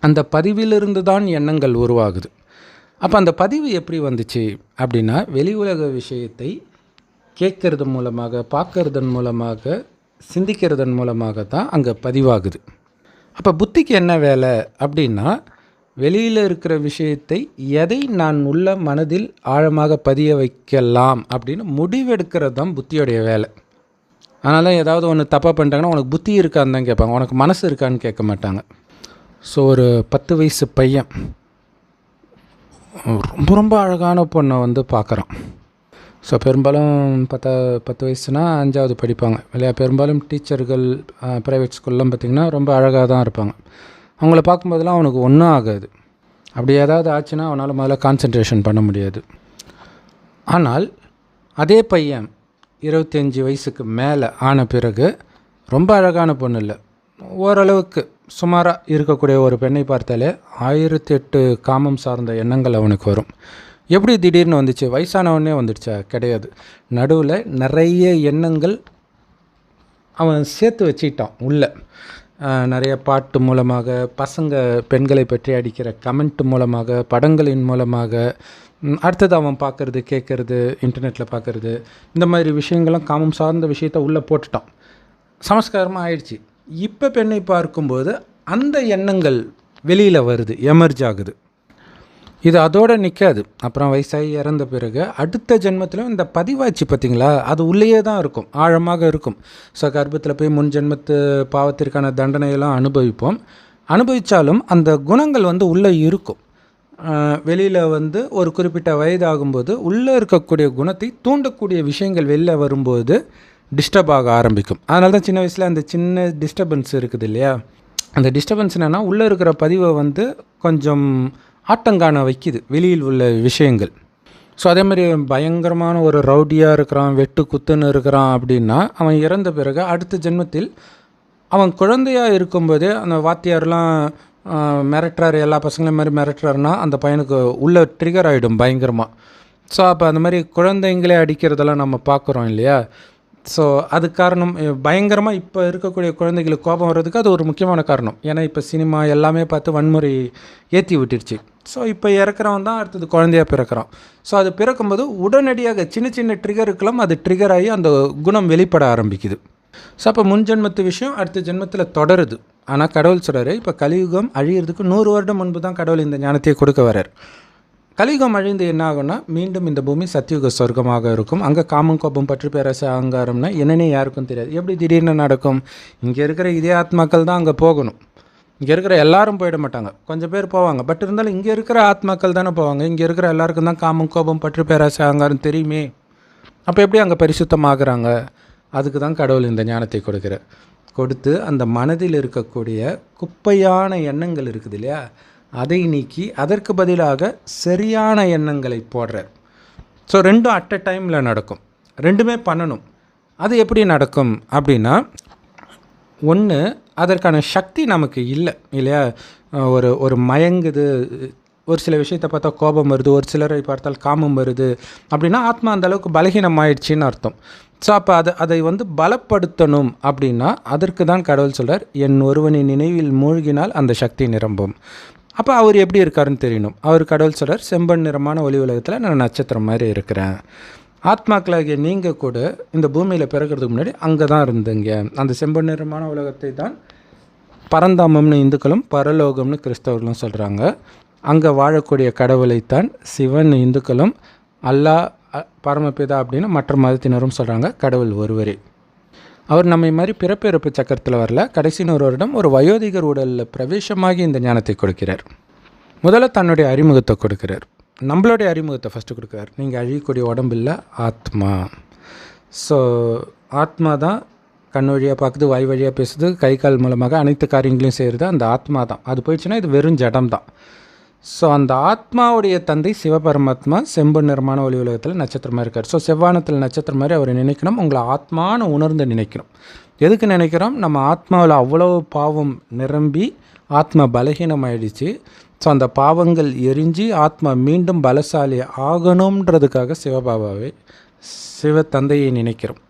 அந்த பதிவிலிருந்து தான் எண்ணங்கள் உருவாகுது. அப்போ அந்த பதிவு எப்படி வந்துச்சு அப்படின்னா, வெளி உலக விஷயத்தை கேட்கறது மூலமாக, பார்க்கறதன் மூலமாக, சிந்திக்கிறதன் மூலமாக தான் அங்கே பதிவாகுது. அப்போ புத்திக்கு என்ன வேலை அப்படின்னா, வெளியில் இருக்கிற விஷயத்தை எதை நான் உள்ள மனதில் ஆழமாக பதிய வைக்கலாம் அப்படின்னு முடிவெடுக்கிறது தான் புத்தியோடைய வேலை. அதனால் ஏதாவது ஒன்று தப்பாக பண்ணிட்டாங்கன்னா, உனக்கு புத்தி இருக்கான்னு தான் கேட்பாங்க, உனக்கு மனசு இருக்கான்னு கேட்க மாட்டாங்க. ஸோ ஒரு 10 வயசு பையன் ரொம்ப அழகான பொண்ணை பார்க்குறான். ஸோ பெரும்பாலும் 10 வயசுனா 5வது படிப்பாங்க இல்லையா? பெரும்பாலும் டீச்சர்கள் ப்ரைவேட் ஸ்கூல்லாம் பார்த்திங்கன்னா ரொம்ப அழகாக தான் இருப்பாங்க. அவங்கள பார்க்கும்போதெல்லாம் அவனுக்கு ஒன்றும் ஆகாது. அப்படி ஏதாவது ஆச்சுன்னா அவனால் முதல்ல கான்சன்ட்ரேஷன் பண்ண முடியாது. ஆனால் அதே பையன் 25 வயசுக்கு மேலே ஆன பிறகு ரொம்ப அழகான பொண்ணு இல்லை, ஓரளவுக்கு சுமாராக இருக்கக்கூடிய ஒரு பெண்ணை பார்த்தாலே 1008 காமம் சார்ந்த எண்ணங்கள் அவனுக்கு வரும். எப்படி திடீர்னு வந்துச்சு? வயசானவனே வந்துடுச்சா? கிடையாது. நடுவில் நிறைய எண்ணங்கள் அவன் சேர்த்து வச்சுக்கிட்டான் உள்ள. நிறைய பாட்டு மூலமாக, பசங்க பெண்களை பற்றி அடிக்கிற கமெண்ட் மூலமாக, படங்களின் மூலமாக, அடுத்தது அவன் பார்க்குறது, கேட்குறது, இன்டர்நெட்டில் பார்க்குறது, இந்த மாதிரி விஷயங்கள்லாம் காமம் சார்ந்த விஷயத்த உள்ளே போட்டுட்டான். சமஸ்காரமாக ஆயிடுச்சு. இப்போ பெண்ணை பார்க்கும்போது அந்த எண்ணங்கள் வெளியில் வருது, எமர்ஜ் ஆகுது. இது அதோடு நிற்காது. அப்புறம் வயசாகி இறந்த பிறகு அடுத்த ஜென்மத்தில் இந்த பதிவாச்சு பார்த்திங்களா, அது உள்ளேயே தான் இருக்கும், ஆழமாக இருக்கும். ஸோ கர்ப்பத்தில் போய் முன் ஜென்மத்து பாவத்திற்கான தண்டனையெல்லாம் அனுபவித்தாலும் அந்த குணங்கள் உள்ளே இருக்கும். வெளியில் ஒரு குறிப்பிட்ட வயது ஆகும்போது உள்ளே இருக்கக்கூடிய குணத்தை தூண்டக்கூடிய விஷயங்கள் வெளில வரும்போது டிஸ்டர்ப் ஆக ஆரம்பிக்கும். அதனால தான் சின்ன வயசில் அந்த சின்ன டிஸ்டர்பன்ஸ் இருக்குது இல்லையா, அந்த டிஸ்டர்பன்ஸ் என்னென்னா உள்ளே இருக்கிற பதிவை கொஞ்சம் ஆட்டங்காண வைக்குது வெளியில் உள்ள விஷயங்கள். ஸோ அதே மாதிரி பயங்கரமான ஒரு ரவுடியாக இருக்கிறான், வெட்டு குத்துன்னு இருக்கிறான் அப்படின்னா அவன் இறந்த பிறகு அடுத்த ஜென்மத்தில் அவன் குழந்தையாக இருக்கும்போதே அந்த வாத்தியார்லாம் மிரட்டுறாரு, எல்லா பசங்களையும் மாதிரி மிரட்டுறாருன்னா அந்த பையனுக்கு உள்ளே ட்ரிகர் ஆகிடும் பயங்கரமாக. ஸோ அப்போ அந்த மாதிரி குழந்தைங்களே அடிக்கிறதெல்லாம் நம்ம பார்க்குறோம் இல்லையா. ஸோ அது காரணம் பயங்கரமாக இப்போ இருக்கக்கூடிய குழந்தைகளுக்கு கோபம் வர்றதுக்கு அது ஒரு முக்கியமான காரணம். ஏன்னா இப்போ சினிமா எல்லாமே பார்த்து வன்முறை ஏற்றி விட்டுருச்சு. ஸோ இப்போ இறக்குறவன் தான் அடுத்தது குழந்தையாக பிறக்கிறான். ஸோ அது பிறக்கும்போது உடனடியாக சின்ன சின்ன ட்ரிகருக்கெல்லாம் அது ட்ரிகர் ஆகி அந்த குணம் வெளிப்பட ஆரம்பிக்குது. ஸோ அப்போ முன் ஜென்மத்து விஷயம் அடுத்த ஜென்மத்தில் தொடருது. ஆனால் கடவுள் சொல்கிறாரு, இப்போ கலியுகம் அழியிறதுக்கு 100 வருடம் முன்பு தான் கடவுள் இந்த ஞானத்தையே கொடுக்க வர்றார். கலியுகம் அழிந்து என்ன ஆகும்னா மீண்டும் இந்த பூமி சத்தியுக சொர்க்கமாக இருக்கும். அங்கே காமம், கோபம், பற்று, பேராசை, அகங்காரம்னா என்னன்னே யாருக்கும் தெரியாது. எப்படி திடீர்னு நடக்கும்? இங்கே இருக்கிற இதே ஆத்மாக்கள் தான் அங்கே போகணும். இங்கே இருக்கிற எல்லாரும் போயிட மாட்டாங்க, கொஞ்சம் பேர் போவாங்க. பட் இருந்தாலும் இங்கே இருக்கிற ஆத்மாக்கள் தானே போவாங்க. இங்கே இருக்கிற எல்லாருக்கும் தான் காமம், கோபம், பற்று, பேராசை, அகங்காரம் தெரியுமே. அப்போ எப்படி அங்கே பரிசுத்தமாகறாங்க? அதுக்கு தான் கடவுள் இந்த ஞானத்தை கொடுத்து அந்த மனதில் இருக்கக்கூடிய குப்பையான எண்ணங்கள் இருக்குது இல்லையா, அதை நீக்கி அதற்கு பதிலாக சரியான எண்ணங்களை போடுறார். ஸோ ரெண்டும் அட் அ டைமில் நடக்கும், ரெண்டுமே பண்ணணும். அது எப்படி நடக்கும் அப்படின்னா, ஒன்று அதற்கான சக்தி நமக்கு இல்லை இல்லையா. ஒரு மயங்குது, ஒரு சில விஷயத்தை பார்த்தா கோபம் வருது, ஒரு சிலரை பார்த்தால் காமம் வருது அப்படின்னா ஆத்மா அந்தளவுக்கு பலகீனம் ஆயிடுச்சின்னு அர்த்தம். ஸோ அப்போ அதை பலப்படுத்தணும் அப்படின்னா அதற்கு தான் கடவுள் சொல்கிறார், என் ஒருவனின் நினைவில் மூழ்கினால் அந்த சக்தி நிரம்பும். அப்போ அவர் எப்படி இருக்காருன்னு தெரியணும். அவர் கடவுள் சொல்கிறார், செம்பன் நிறமான ஒளி உலகத்தில் நான் நட்சத்திரம் மாதிரி இருக்கிறேன். ஆத்மாக்களாகிய நீங்கள் கூட இந்த பூமியில் பிறக்கிறதுக்கு முன்னாடி அங்கே தான் இருந்தீங்க. அந்த செம்பன் நிறமான உலகத்தை தான் பரந்தாமம்னு இந்துக்களும் பரலோகம்னு கிறிஸ்தவர்களும் சொல்கிறாங்க. அங்கே வாழக்கூடிய கடவுளைத்தான் சிவன் இந்துக்களும், அல்லாஹ் பரமபிதா அப்படின்னு மற்ற மதத்தினரும் சொல்கிறாங்க. கடவுள் ஒருவரே. அவர் நம்மை மாதிரி பிறப்பிறப்பு சக்கரத்தில் வரல, கடைசி 100 வருடம் ஒரு வயோதிகர் உடலில் பிரவேசமாகி இந்த ஞானத்தை கொடுக்கிறார். முதல்ல தன்னுடைய அறிமுகத்தை கொடுக்கிறார், நம்மளுடைய அறிமுகத்தை ஃபஸ்ட்டு கொடுக்குறார். நீங்கள் அழியக்கூடிய உடம்பு இல்லை, ஆத்மா. ஸோ ஆத்மா தான் கண் வழியாக பார்க்குது, வாய் வழியாக பேசுது, கை கால் மூலமாக அனைத்து காரியங்களையும் செய்கிறது அந்த ஆத்மா தான். அது போயிடுச்சுன்னா இது வெறும் ஜடம் தான். ஸோ அந்த ஆத்மாவுடைய தந்தை சிவபரமாத்மா செம்பு நிறமான ஒளி உலகத்தில் நட்சத்திரமாக இருக்கார். ஸோ செவ்வானத்தில் நட்சத்திரம் மாதிரி அவரை நினைக்கணும், உங்களை ஆத்மானு உணர்ந்து நினைக்கணும். எதுக்கு நினைக்கிறோம்? நம்ம ஆத்மாவில் அவ்வளோ பாவம் நிரம்பி ஆத்மா பலகீனமாயிடுச்சு. ஸோ அந்த பாவங்கள் எரிஞ்சு ஆத்மா மீண்டும் பலசாலி ஆகணுன்றதுக்காக சிவபாபாவை, சிவ தந்தையை நினைக்கிறோம்.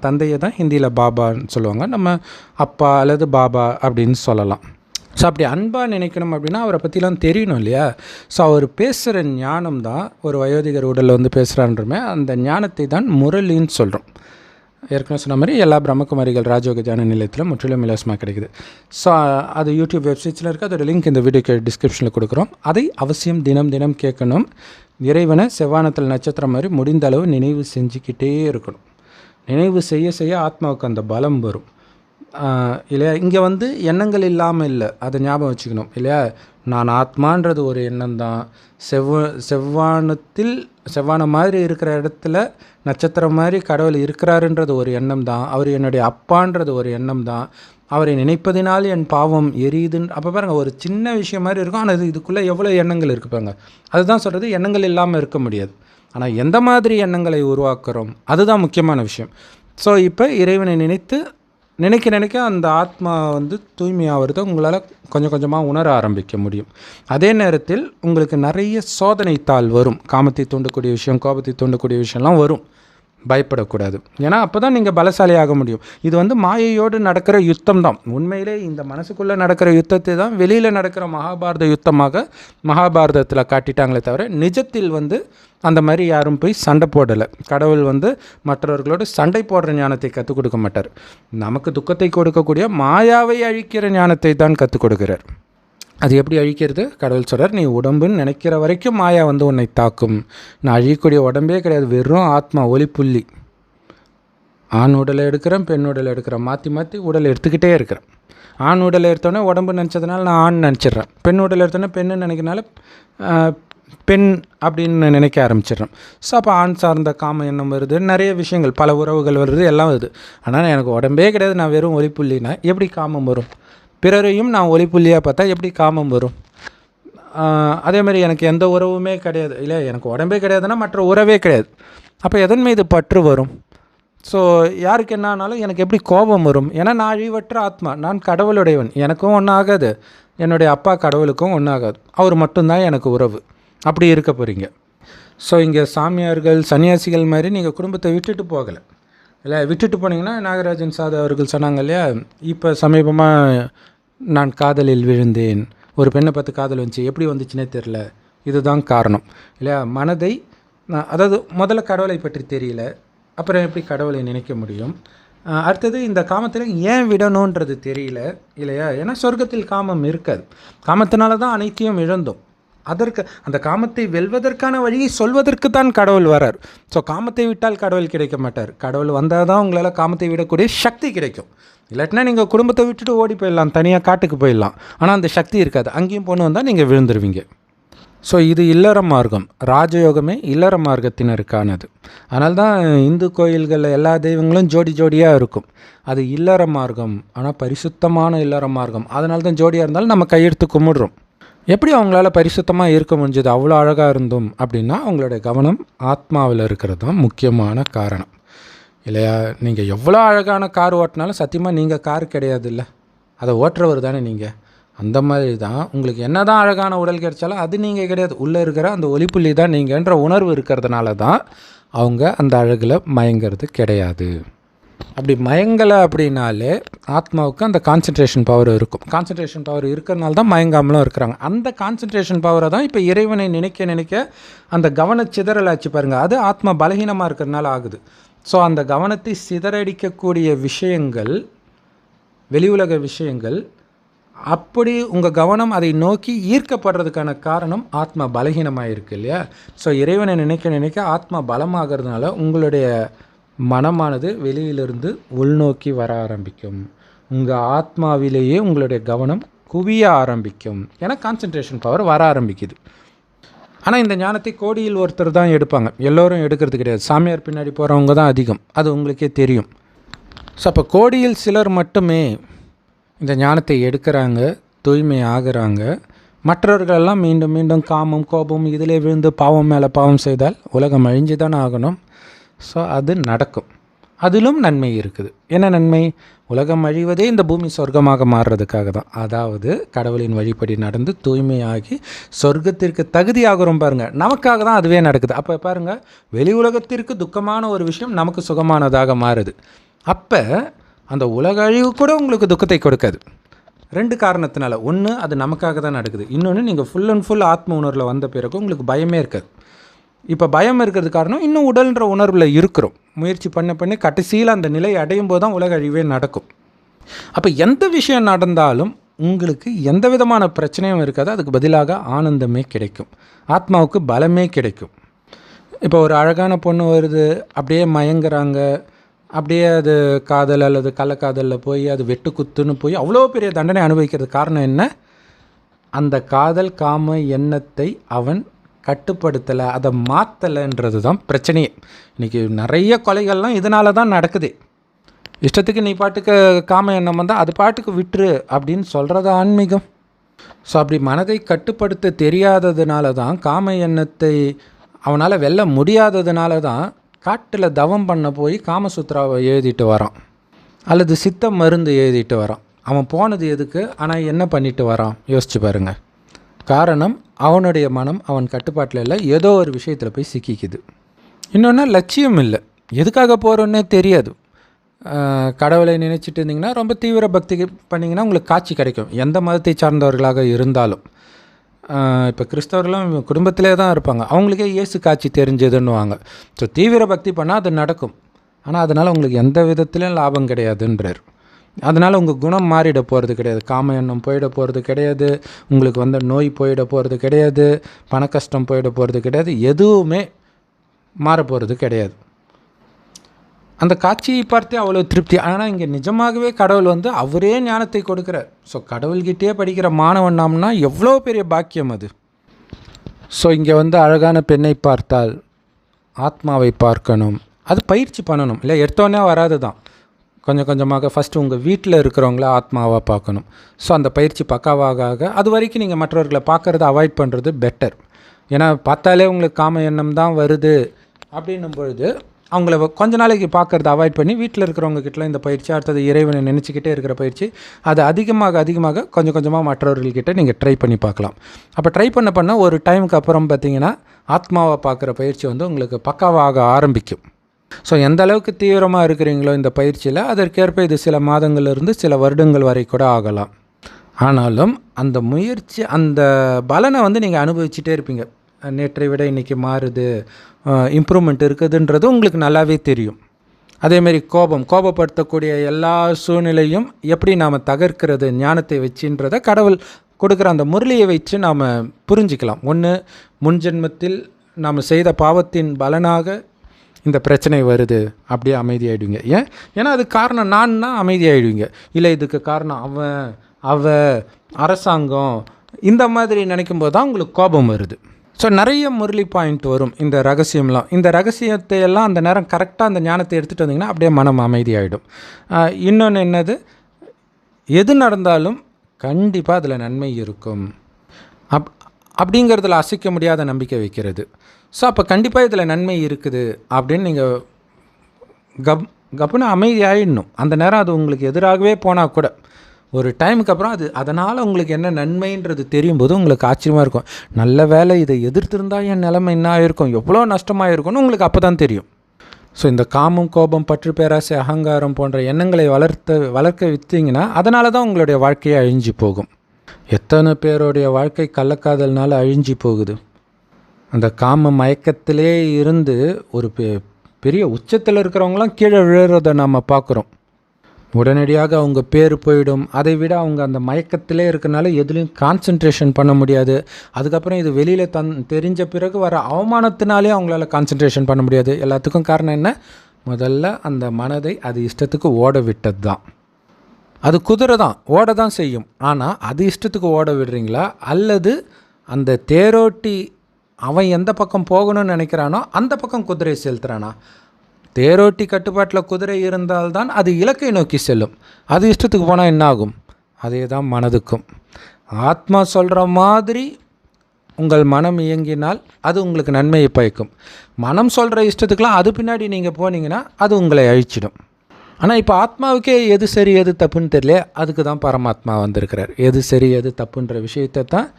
தந்தையை தான் ஹிந்தியில் பாபான்னு சொல்லுவாங்க, நம்ம அப்பா அல்லது பாபா அப்படின்னு சொல்லலாம். ஸோ அப்படி அன்பாக நினைக்கணும் அப்படின்னா அவரை பற்றிலாம் தெரியணும் இல்லையா. ஸோ அவர் பேசுகிற ஞானம் தான், ஒரு வயோதிகர் உடலில் பேசுகிறான்றமே அந்த ஞானத்தை தான் முரளின்னு சொல்கிறோம். ஏற்கனவே சொன்ன மாதிரி எல்லா பிரம்மகுமாரிகள் ராஜயோக தியான நிலையத்தில் முற்றிலும் இலவசமாக கிடைக்குது. ஸோ அது யூடியூப் வெப்சைட்ஸில் இருக்குது, அதோட லிங்க் இந்த வீடியோக்கு டிஸ்கிரிப்ஷனில் கொடுக்குறோம். அதை அவசியம் தினம் தினம் கேட்கணும். இறைவனை செவ்வானத்தில் நட்சத்திரம் மாதிரி முடிந்த அளவு நினைவு செஞ்சுக்கிட்டே இருக்கணும். நினைவு செய்ய செய்ய ஆத்மாவுக்கு அந்த பலம் வரும் இல்லையா. இங்கே எண்ணங்கள் இல்லாமல் இல்லை, அதை ஞாபகம் வச்சுக்கணும் இல்லையா. நான் ஆத்மான்றது ஒரு எண்ணம் தான். செவ்வானம் மாதிரி இருக்கிற இடத்துல நட்சத்திரம் மாதிரி கடவுள் இருக்கிறாருன்றது ஒரு எண்ணம் தான். அவர் என்னுடைய அப்பான்றது ஒரு எண்ணம் தான். அவரை நினைப்பதினால் என் பாவம் எரியுதுன்னு. அப்போ பாருங்கள், ஒரு சின்ன விஷயம் மாதிரி இருக்கும், ஆனால் இதுக்குள்ளே எவ்வளோ எண்ணங்கள் இருக்குப்பாங்க. அதுதான் சொல்கிறது, எண்ணங்கள் இல்லாமல் இருக்க முடியாது. ஆனால் எந்த மாதிரி எண்ணங்களை உருவாக்குறோம் அதுதான் முக்கியமான விஷயம். ஸோ இப்போ இறைவனை நினைத்து நினைக்க அந்த ஆத்மா வந்து தூய்மையாகிறத உங்களால் கொஞ்சம் கொஞ்சமாக உணர ஆரம்பிக்க முடியும். அதே நேரத்தில் உங்களுக்கு நிறைய சோதனைத்தாள் வரும். காமத்தை தூண்டக்கூடிய விஷயம், கோபத்தை தூண்டக்கூடிய விஷயம்லாம் வரும். பயப்படக்கூடாது. ஏன்னா அப்போ தான் நீங்கள் பலசாலியாக முடியும். இது வந்து மாயையோடு நடக்கிற யுத்தம் தான். உண்மையிலே இந்த மனசுக்குள்ளே நடக்கிற யுத்தத்தை தான் வெளியில் நடக்கிற மகாபாரத யுத்தமாக மகாபாரதத்தில் காட்டிட்டாங்களே தவிர, நிஜத்தில் வந்து அந்த மாதிரி யாரும் போய் சண்டை போடலை. கடவுள் வந்து மற்றவர்களோடு சண்டை போடுற ஞானத்தை கற்றுக் கொடுக்க மாட்டார். நமக்கு துக்கத்தை கொடுக்கக்கூடிய மாயாவை அழிக்கிற ஞானத்தை தான் கற்றுக் கொடுக்கிறார். அது எப்படி அழிக்கிறது? கடவுள் சொல்கிறார், நீ உடம்புன்னு நினைக்கிற வரைக்கும் மாயா வந்து உன்னை தாக்கும். நான் அழிக்கக்கூடிய உடம்பே கிடையாது, வெறும் ஆத்மா, ஒளிப்புள்ளி. ஆண் உடலை எடுக்கிறேன், பெண் உடலை எடுக்கிறேன், மாற்றி மாற்றி உடலை எடுத்துக்கிட்டே இருக்கிறேன். ஆண் உடலை எடுத்தோடனே உடம்பு நினச்சதுனால நான் ஆண் நினச்சிட்றேன். பெண் உடலை எடுத்தோடனே பெண்ணு நினைக்கிறனால பெண் அப்படின்னு நினைக்க ஆரம்பிச்சிடுறேன். ஸோ அப்போ ஆண் சார்ந்த காம எண்ணம் வருது, நிறைய விஷயங்கள், பல உறவுகள் வருது, எல்லாம் வருது. ஆனால் எனக்கு உடம்பே கிடையாது, நான் வெறும் ஒளிப்புள்ளினா எப்படி காமம் வரும்? பிறரையும் நான் ஒளிப்புள்ளியாக பார்த்தா எப்படி காமம் வரும்? அதேமாதிரி எனக்கு எந்த உறவுமே கிடையாது, இல்லை எனக்கு உடம்பே கிடையாதுன்னா மற்ற உறவே கிடையாது. அப்போ எதன் மீது பற்று வரும்? ஸோ யாருக்கு என்ன ஆனாலும் எனக்கு எப்படி கோபம் வரும்? ஏன்னா நான் அழிவற்ற ஆத்மா, நான் கடவுளுடையவன். எனக்கும் ஒன்றும் ஆகாது, என்னுடைய அப்பா கடவுளுக்கும் ஒன்றும் ஆகாது, அவர் மட்டும்தான் எனக்கு உறவு. அப்படி இருக்க போகிறீங்க. ஸோ இங்கே சாமியார்கள், சன்னியாசிகள் மாதிரி நீங்கள் குடும்பத்தை விட்டுட்டு போகலை. இல்லை, விட்டுட்டு போனீங்கன்னா நாகராஜன் சாது அவர்கள் சொன்னாங்க இல்லையா, இப்போ சமீபமாக நான் காதலில் விழுந்தேன், ஒரு பெண்ணை பார்த்து காதல் வந்துச்சு, எப்படி வந்துச்சுன்னே தெரில, இதுதான் காரணம் இல்லையா? மனதை அதாவது முதல்ல கடவுளை பற்றி தெரியல, அப்புறம் எப்படி கடவுளை நினைக்க முடியும்? அடுத்தது இந்த காமத்தில் ஏன் விடணுன்றது தெரியல இல்லையா? ஏன்னா சொர்க்கத்தில் காமம் இருக்காது. காமத்தினால தான் அனைத்தையும் இழந்தோம். அதற்கு அந்த காமத்தை வெல்வதற்கான வழியை சொல்வதற்கு தான் கடவுள் வரார். ஸோ காமத்தை விட்டால் கடவுள் கிடைக்க மாட்டார். கடவுள் வந்தால் தான் உங்களால் காமத்தை விடக்கூடிய சக்தி கிடைக்கும். இல்லாட்டினா நீங்கள் குடும்பத்தை விட்டுட்டு ஓடி போயிடலாம், தனியாக காட்டுக்கு போயிடலாம். ஆனால் அந்த சக்தி இருக்காது. அங்கேயும் பொண்ணு வந்தால் நீங்கள் விழுந்துருவீங்க. ஸோ இது இல்லற மார்க்கம். ராஜயோகமே இல்லற மார்க்கத்தினருக்கானது. அதனால தான் இந்து கோயில்களில் எல்லா தெய்வங்களும் ஜோடி ஜோடியாக இருக்கும். அது இல்லற மார்க்கம், ஆனால் பரிசுத்தமான இல்லற மார்க்கம். அதனால தான் ஜோடியாக இருந்தாலும் நம்ம கையெடுத்து கும்பிடுறோம். எப்படி அவங்களால பரிசுத்தமாக இருக்க முடிஞ்சது? அவ்வளோ அழகாக இருந்தோம் அப்படின்னா அவங்களுடைய கவனம் ஆத்மாவில் இருக்கிறது தான் முக்கியமான காரணம் இல்லையா? நீங்கள் எவ்வளோ அழகான கார் ஓட்டினாலும் சத்தியமாக நீங்கள் கார் கிடையாது இல்லை, அதை ஓட்டுறவர் தானே நீங்கள். அந்த மாதிரி தான் உங்களுக்கு என்ன தான் அழகான உடல் கிடைச்சாலும் அது நீங்கள் கிடையாது. உள்ளே இருக்கிற அந்த ஒளிப்புள்ளி தான் நீங்கள்ன்ற உணர்வு இருக்கிறதுனால தான் அவங்க அந்த அழகில் மயங்கிறது கிடையாது. அப்படி மயங்கலை அப்படின்னாலே ஆத்மாவுக்கு அந்த கான்சன்ட்ரேஷன் பவர் இருக்கும். கான்சன்ட்ரேஷன் பவர் இருக்கிறனால தான் மயங்காமலும் இருக்கிறாங்க. அந்த கான்சன்ட்ரேஷன் பவரை தான் இப்போ இறைவனை நினைக்க அந்த கவன சிதறல் ஆச்சு பாருங்கள், அது ஆத்மா பலகீனமாக இருக்கிறதுனால ஆகுது. ஸோ அந்த கவனத்தை சிதறடிக்கக்கூடிய விஷயங்கள், வெளி உலக விஷயங்கள், அப்படி உங்கள் கவனம் அதை நோக்கி ஈர்க்கப்படுறதுக்கான காரணம் ஆத்மா பலகீனமாக இருக்குது இல்லையா? ஸோ இறைவனை நினைக்க ஆத்மா பலமாகிறதுனால உங்களுடைய மனமானது வெளியிலிருந்து உள்நோக்கி வர ஆரம்பிக்கும். உங்கள் ஆத்மாவிலேயே உங்களுடைய கவனம் குவிய ஆரம்பிக்கும். ஏன்னா கான்சன்ட்ரேஷன் பவர் வர ஆரம்பிக்குது. ஆனால் இந்த ஞானத்தை கோடியில் ஒருத்தர் தான் எடுப்பாங்க, எல்லோரும் எடுக்கிறது கிடையாது. சாமியார் பின்னாடி போகிறவங்க தான் அதிகம், அது உங்களுக்கே தெரியும். ஸோ அப்போ கோடியில் சிலர் மட்டுமே இந்த ஞானத்தை எடுக்கிறாங்க, தூய்மை ஆகிறாங்க. மற்றவர்களெல்லாம் மீண்டும் மீண்டும் காமம், கோபம் இதிலே விழுந்து பாவம் மேலே பாவம் செய்தால் உலகம் அழிஞ்சு தானே ஆகணும். ஸோ அது நடக்கும். அதிலும் நன்மை இருக்குது. என்ன நன்மை? உலகம் அழிவதே இந்த பூமி சொர்க்கமாக மாறுறதுக்காக தான். அதாவது கடவுளின் வழிபடி நடந்து தூய்மையாகி சொர்க்கத்திற்கு தகுதியாகிறோம் பாருங்கள், நமக்காக தான் அதுவே நடக்குது. அப்போ பாருங்கள், வெளி உலகத்திற்கு துக்கமான ஒரு விஷயம் நமக்கு சுகமானதாக மாறுது. அப்போ அந்த உலக அழிவு கூட உங்களுக்கு துக்கத்தை கொடுக்காது. 2 காரணத்தினால. ஒன்று, அது நமக்காக தான் நடக்குது. இன்னொன்று, நீங்கள் ஃபுல் அண்ட் ஃபுல் ஆத்ம உணர்வில் வந்த பிறகு உங்களுக்கு பயமே இருக்காது. இப்போ பயம் இருக்கிறது காரணம் இன்னும் உடல்ன்ற உணர்வில் இருக்கிறோம். முயற்சி பண்ணி கடைசியில் அந்த நிலை அடையும் போது தான் உலக அழிவே நடக்கும். அப்போ எந்த விஷயம் நடந்தாலும் உங்களுக்கு எந்த விதமான பிரச்சனையும் இருக்காது, அதுக்கு பதிலாக ஆனந்தமே கிடைக்கும், ஆத்மாவுக்கு பலமே கிடைக்கும். இப்போ ஒரு அழகான பொண்ணு வருது, அப்படியே மயங்குறாங்க, அப்படியே அது காதல் அல்லது கள்ளக்காதலில் போய் அது வெட்டு குத்துன்னு போய் அவ்வளோ பெரிய தண்டனை அனுபவிக்கிறது காரணம் என்ன? அந்த காதல் காம எண்ணத்தை அவன் கட்டுப்படுத்தலை, அதை மாற்றலைன்றது தான் பிரச்சனையே. இன்றைக்கி நிறைய கொலைகள்லாம் இதனால தான் நடக்குது. இஷ்டத்துக்கு நீ பாட்டுக்கு காம எண்ணம் வந்தால் அது பாட்டுக்கு விட்டுரு அப்படின்னு சொல்கிறது ஆன்மீகம். ஸோ அப்படி மனதை கட்டுப்படுத்த தெரியாததுனால தான், காம எண்ணத்தை அவனால் வெல்ல முடியாததுனால தான் காட்டில் தவம் பண்ண போய் காமசூத்ராவை எழுதிட்டு வரான். அல்லது சித்த மருந்து எழுதிட்டு வரான். அவன் போனது எதுக்கு, ஆனால் என்ன பண்ணிட்டு வரான் யோசிச்சு பாருங்கள். காரணம், அவனுடைய மனம் அவன் கட்டுப்பாட்டில் இல்லை, ஏதோ ஒரு விஷயத்தில் போய் சிக்கிக்குது. இன்னொன்று, லட்சியம் இல்லை, எதுக்காக போகிறோன்னே தெரியாது. கடவுளை நினச்சிட்டு இருந்திங்கன்னா, ரொம்ப தீவிர பக்தி பண்ணிங்கன்னா உங்களுக்கு காட்சி கிடைக்கும், எந்த மதத்தை சார்ந்தவர்களாக இருந்தாலும். இப்போ கிறிஸ்தவர்களும் குடும்பத்திலே தான் இருப்பாங்க, அவங்களுக்கே இயேசு காட்சி தெரிஞ்சதுன்னுவாங்க. ஸோ தீவிர பக்தி பண்ணால் அது நடக்கும், ஆனால் அதனால் உங்களுக்கு எந்த விதத்துலையும் லாபம் கிடையாதுன்றார். அதனால் உங்கள் குணம் மாறிட போகிறது கிடையாது, காம எண்ணம் போயிட போகிறது கிடையாது, உங்களுக்கு வந்த நோய் போயிட போகிறது கிடையாது, பண கஷ்டம் போயிட போகிறது கிடையாது, எதுவுமே மாற போகிறது கிடையாது. அந்த காட்சியை பார்த்தே அவ்வளோ திருப்தி. ஆனால் இங்கே நிஜமாகவே கடவுள் வந்து அவரே ஞானத்தை கொடுக்குறார். ஸோ கடவுள்கிட்டே படிக்கிற மாணவன் நாம்னா எவ்வளோ பெரிய பாக்கியம் அது. ஸோ இங்கே வந்து அழகான பெண்ணை பார்த்தால் ஆத்மாவை பார்க்கணும், அது பயிற்சி பண்ணணும், இல்லை எடுத்தோன்னே வராது தான். கொஞ்சம் கொஞ்சமாக ஃபஸ்ட்டு உங்கள் வீட்டில் இருக்கிறவங்கள ஆத்மாவாக பார்க்கணும். ஸோ அந்த பயிற்சி பக்காவாக அது வரைக்கும் நீங்கள் மற்றவர்களை பார்க்குறத அவாய்ட் பண்ணுறது பெட்டர். ஏன்னா பார்த்தாலே உங்களுக்கு காம எண்ணம் தான் வருது அப்படின்னும் பொழுது அவங்கள கொஞ்ச நாளைக்கு பார்க்குறத அவாய்ட் பண்ணி வீட்டில் இருக்கிறவங்க கிட்டலாம் இந்த பயிற்சி, அடுத்தது இறைவனை நினச்சிக்கிட்டே இருக்கிற பயிற்சி, அது அதிகமாக கொஞ்சம் கொஞ்சமாக மற்றவர்கள்கிட்ட நீங்கள் ட்ரை பண்ணி பார்க்கலாம். அப்போ ட்ரை பண்ண ஒரு டைமுக்கு அப்புறம் பார்த்திங்கன்னா ஆத்மாவை பார்க்குற பயிற்சி வந்து உங்களுக்கு பக்காவாக ஆரம்பிக்கும். ஸோ எந்த அளவுக்கு தீவிரமாக இருக்கிறீங்களோ இந்த பயிற்சியில், அதற்கேற்ப இது சில மாதங்கள்லேருந்து சில வருடங்கள் வரை கூட ஆகலாம். ஆனாலும் அந்த முயற்சி, அந்த பலனை வந்து நீங்கள் அனுபவிச்சுட்டே இருப்பீங்க. நேற்றை விட இன்றைக்கி மாறுது, இம்ப்ரூவ்மெண்ட் இருக்குதுன்றது உங்களுக்கு நல்லாவே தெரியும். அதேமாரி கோபப்படுத்தக்கூடிய எல்லா சூழ்நிலையும் எப்படி நாம் தகர்க்கிறது ஞானத்தை வச்சுன்றதை கடவுள் கொடுக்குற அந்த முரளியை வச்சு நாம் புரிஞ்சிக்கலாம். ஒன்று, முன்ஜென்மத்தில் நாம் செய்த பாவத்தின் பலனாக இந்த பிரச்சனை வருது, அப்படியே அமைதியாகிடுவீங்க. ஏன்னா அதுக்கு காரணம் நான்னா அமைதியாகிடுவீங்க. இல்லை இதுக்கு காரணம் அவ அரசாங்கம், இந்த மாதிரி நினைக்கும்போது தான் உங்களுக்கு கோபம் வருது. ஸோ நிறைய முரளி பாயிண்ட் வரும் இந்த ரகசியம்லாம். இந்த ரகசியத்தை எல்லாம் அந்த நேரம் கரெக்டாக அந்த ஞானத்தை எடுத்துகிட்டு வந்திங்கன்னா அப்படியே மனம் அமைதியாகிடும். இன்னொன்று என்னது, எது நடந்தாலும் கண்டிப்பாக அதில் நன்மை இருக்கும் அப்படிங்கிறதுல அசைக்க முடியாத நம்பிக்கை வைக்கிறது. ஸோ அப்போ கண்டிப்பாக இதில் நன்மை இருக்குது அப்படின்னு நீங்கள் கப்புன்னு அமைதியாகிடணும். அந்த நேரம் அது உங்களுக்கு எதிராகவே போனால் கூட ஒரு டைமுக்கு அப்புறம் அதனால் உங்களுக்கு என்ன நன்மைன்றது தெரியும் போது உங்களுக்கு ஆச்சரியமாக இருக்கும். நல்ல வேலை, இதை எதிர்த்திருந்தால் என் நிலைமை என்ன ஆகிருக்கும், எவ்வளோ நஷ்டமாக இருக்கும்னு உங்களுக்கு அப்போ தான் தெரியும். ஸோ இந்த காமம், கோபம், பற்று, பேராசை, அகங்காரம் போன்ற எண்ணங்களை வளர்க்க விற்றீங்கன்னா அதனால தான் உங்களுடைய வாழ்க்கையை அழிஞ்சு போகும். எத்தனை பேருடைய வாழ்க்கை கள்ளக்காதல்னால அழிஞ்சு போகுது. அந்த காம மயக்கத்திலே இருந்து ஒரு பெரிய உச்சத்தில் இருக்கிறவங்களாம் கீழே விழுறதை நம்ம பார்க்குறோம். உடனடியாக அவங்க பேர் போயிடும். அதை விட அவங்க அந்த மயக்கத்திலே இருக்கிறனால எதுலேயும் கான்சன்ட்ரேஷன் பண்ண முடியாது. அதுக்கப்புறம் இது வெளியில் தெரிஞ்ச பிறகு வர அவமானத்தினாலே அவங்களால கான்சன்ட்ரேஷன் பண்ண முடியாது. எல்லாத்துக்கும் காரணம் என்ன, முதல்ல அந்த மனதை அது இஷ்டத்துக்கு ஓட விட்டது தான். அது குதிரை தான், ஓட தான் செய்யும். ஆனால் அது இஷ்டத்துக்கு ஓட விடுறீங்களா, அல்லது அந்த தேரோட்டி அவன் எந்த பக்கம் போகணும்னு நினைக்கிறானோ அந்த பக்கம் குதிரையை செலுத்துகிறானா? தேரோட்டி கட்டுப்பாட்டில் குதிரை இருந்தால்தான் அது இலக்கை நோக்கி செல்லும். அது இஷ்டத்துக்கு போனால் என்ன ஆகும்? அதே தான் மனதுக்கும். ஆத்மா சொல்கிற மாதிரி உங்கள் மனம் இயங்கினால் அது உங்களுக்கு நன்மையை பயக்கும். மனம் சொல்கிற இஷ்டத்துக்கெலாம் அது பின்னாடி நீங்கள் போனீங்கன்னா அது உங்களை அழிச்சிடும். ஆனால் இப்போ ஆத்மாவுக்கே எது சரி எது தப்புன்னு தெரியல, அதுக்கு தான் பரமாத்மா வந்திருக்கிறார். எது சரி எது தப்புன்ற விஷயத்தை தான்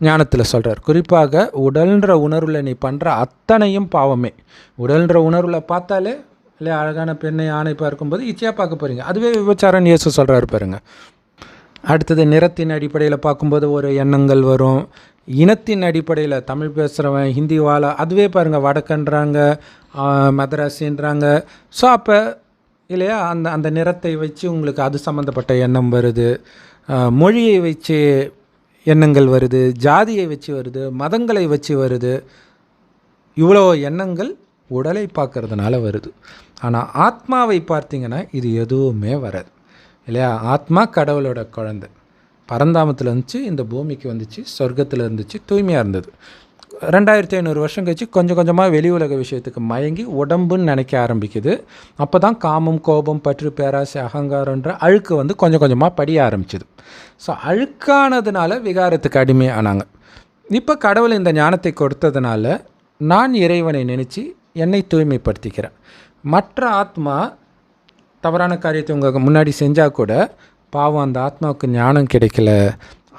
ஞானத்தில் சொல்கிறார். குறிப்பாக உடல்ன்ற உணர்வில் நீ பண்ணுற அத்தனையும் பாவமே. உடல்ன்ற உணர்வில் பார்த்தாலே, இல்லை அழகான பெண்ணை ஆணை பார்க்கும்போது இச்சையாக பார்க்க போகிறீங்க, அதுவே விபச்சாரம் இயேசு சொல்கிறாரு பாருங்க. அடுத்தது நிறத்தின் அடிப்படையில் பார்க்கும்போது ஒரு எண்ணங்கள் வரும். இனத்தின் அடிப்படையில் தமிழ் பேசுகிறவன் ஹிந்தி வாழ, அதுவே பாருங்கள் வடக்கன்றாங்க, மதராசின்றாங்க. ஸோ அப்போ இல்லையா அந்த நிறத்தை வச்சு உங்களுக்கு அது சம்மந்தப்பட்ட எண்ணம் வருது. மொழியை வச்சு எண்ணங்கள் வருது, ஜாதியை வச்சு வருது, மதங்களை வச்சு வருது. இவ்வளோ எண்ணங்கள் உடலை பார்க்கறதுனால வருது. ஆனால் ஆத்மாவை பார்த்தீங்கன்னா இது எதுவுமே வராது இல்லையா. ஆத்மா கடவுளோட குழந்தை, பரந்தாமத்தில் இருந்துச்சு, இந்த பூமிக்கு வந்துச்சு, சொர்க்கத்தில் இருந்துச்சு, தூய்மையாக இருந்தது. 2500 வருஷம் கழிச்சு கொஞ்சம் கொஞ்சமாக வெளி உலக விஷயத்துக்கு மயங்கி உடம்புன்னு நினைக்க ஆரம்பிக்குது. அப்போ தான் காமம், கோபம், பற்று, பேராசை, அகங்காரன்ற அழுக்கு வந்து கொஞ்சம் கொஞ்சமாக படிய ஆரம்பிச்சிது. ஸோ அழுக்கானதுனால விகாரத்துக்கு அடிமையானாங்க. இப்போ கடவுள் இந்த ஞானத்தை கொடுத்ததுனால நான் இறைவனை நினச்சி என்னை தூய்மைப்படுத்திக்கிறேன். மற்ற ஆத்மா தவறான காரியத்தை உங்கள் முன்னாடி செஞ்சால் கூட பாவம் அந்த ஆத்மாவுக்கு ஞானம் கிடைக்கல,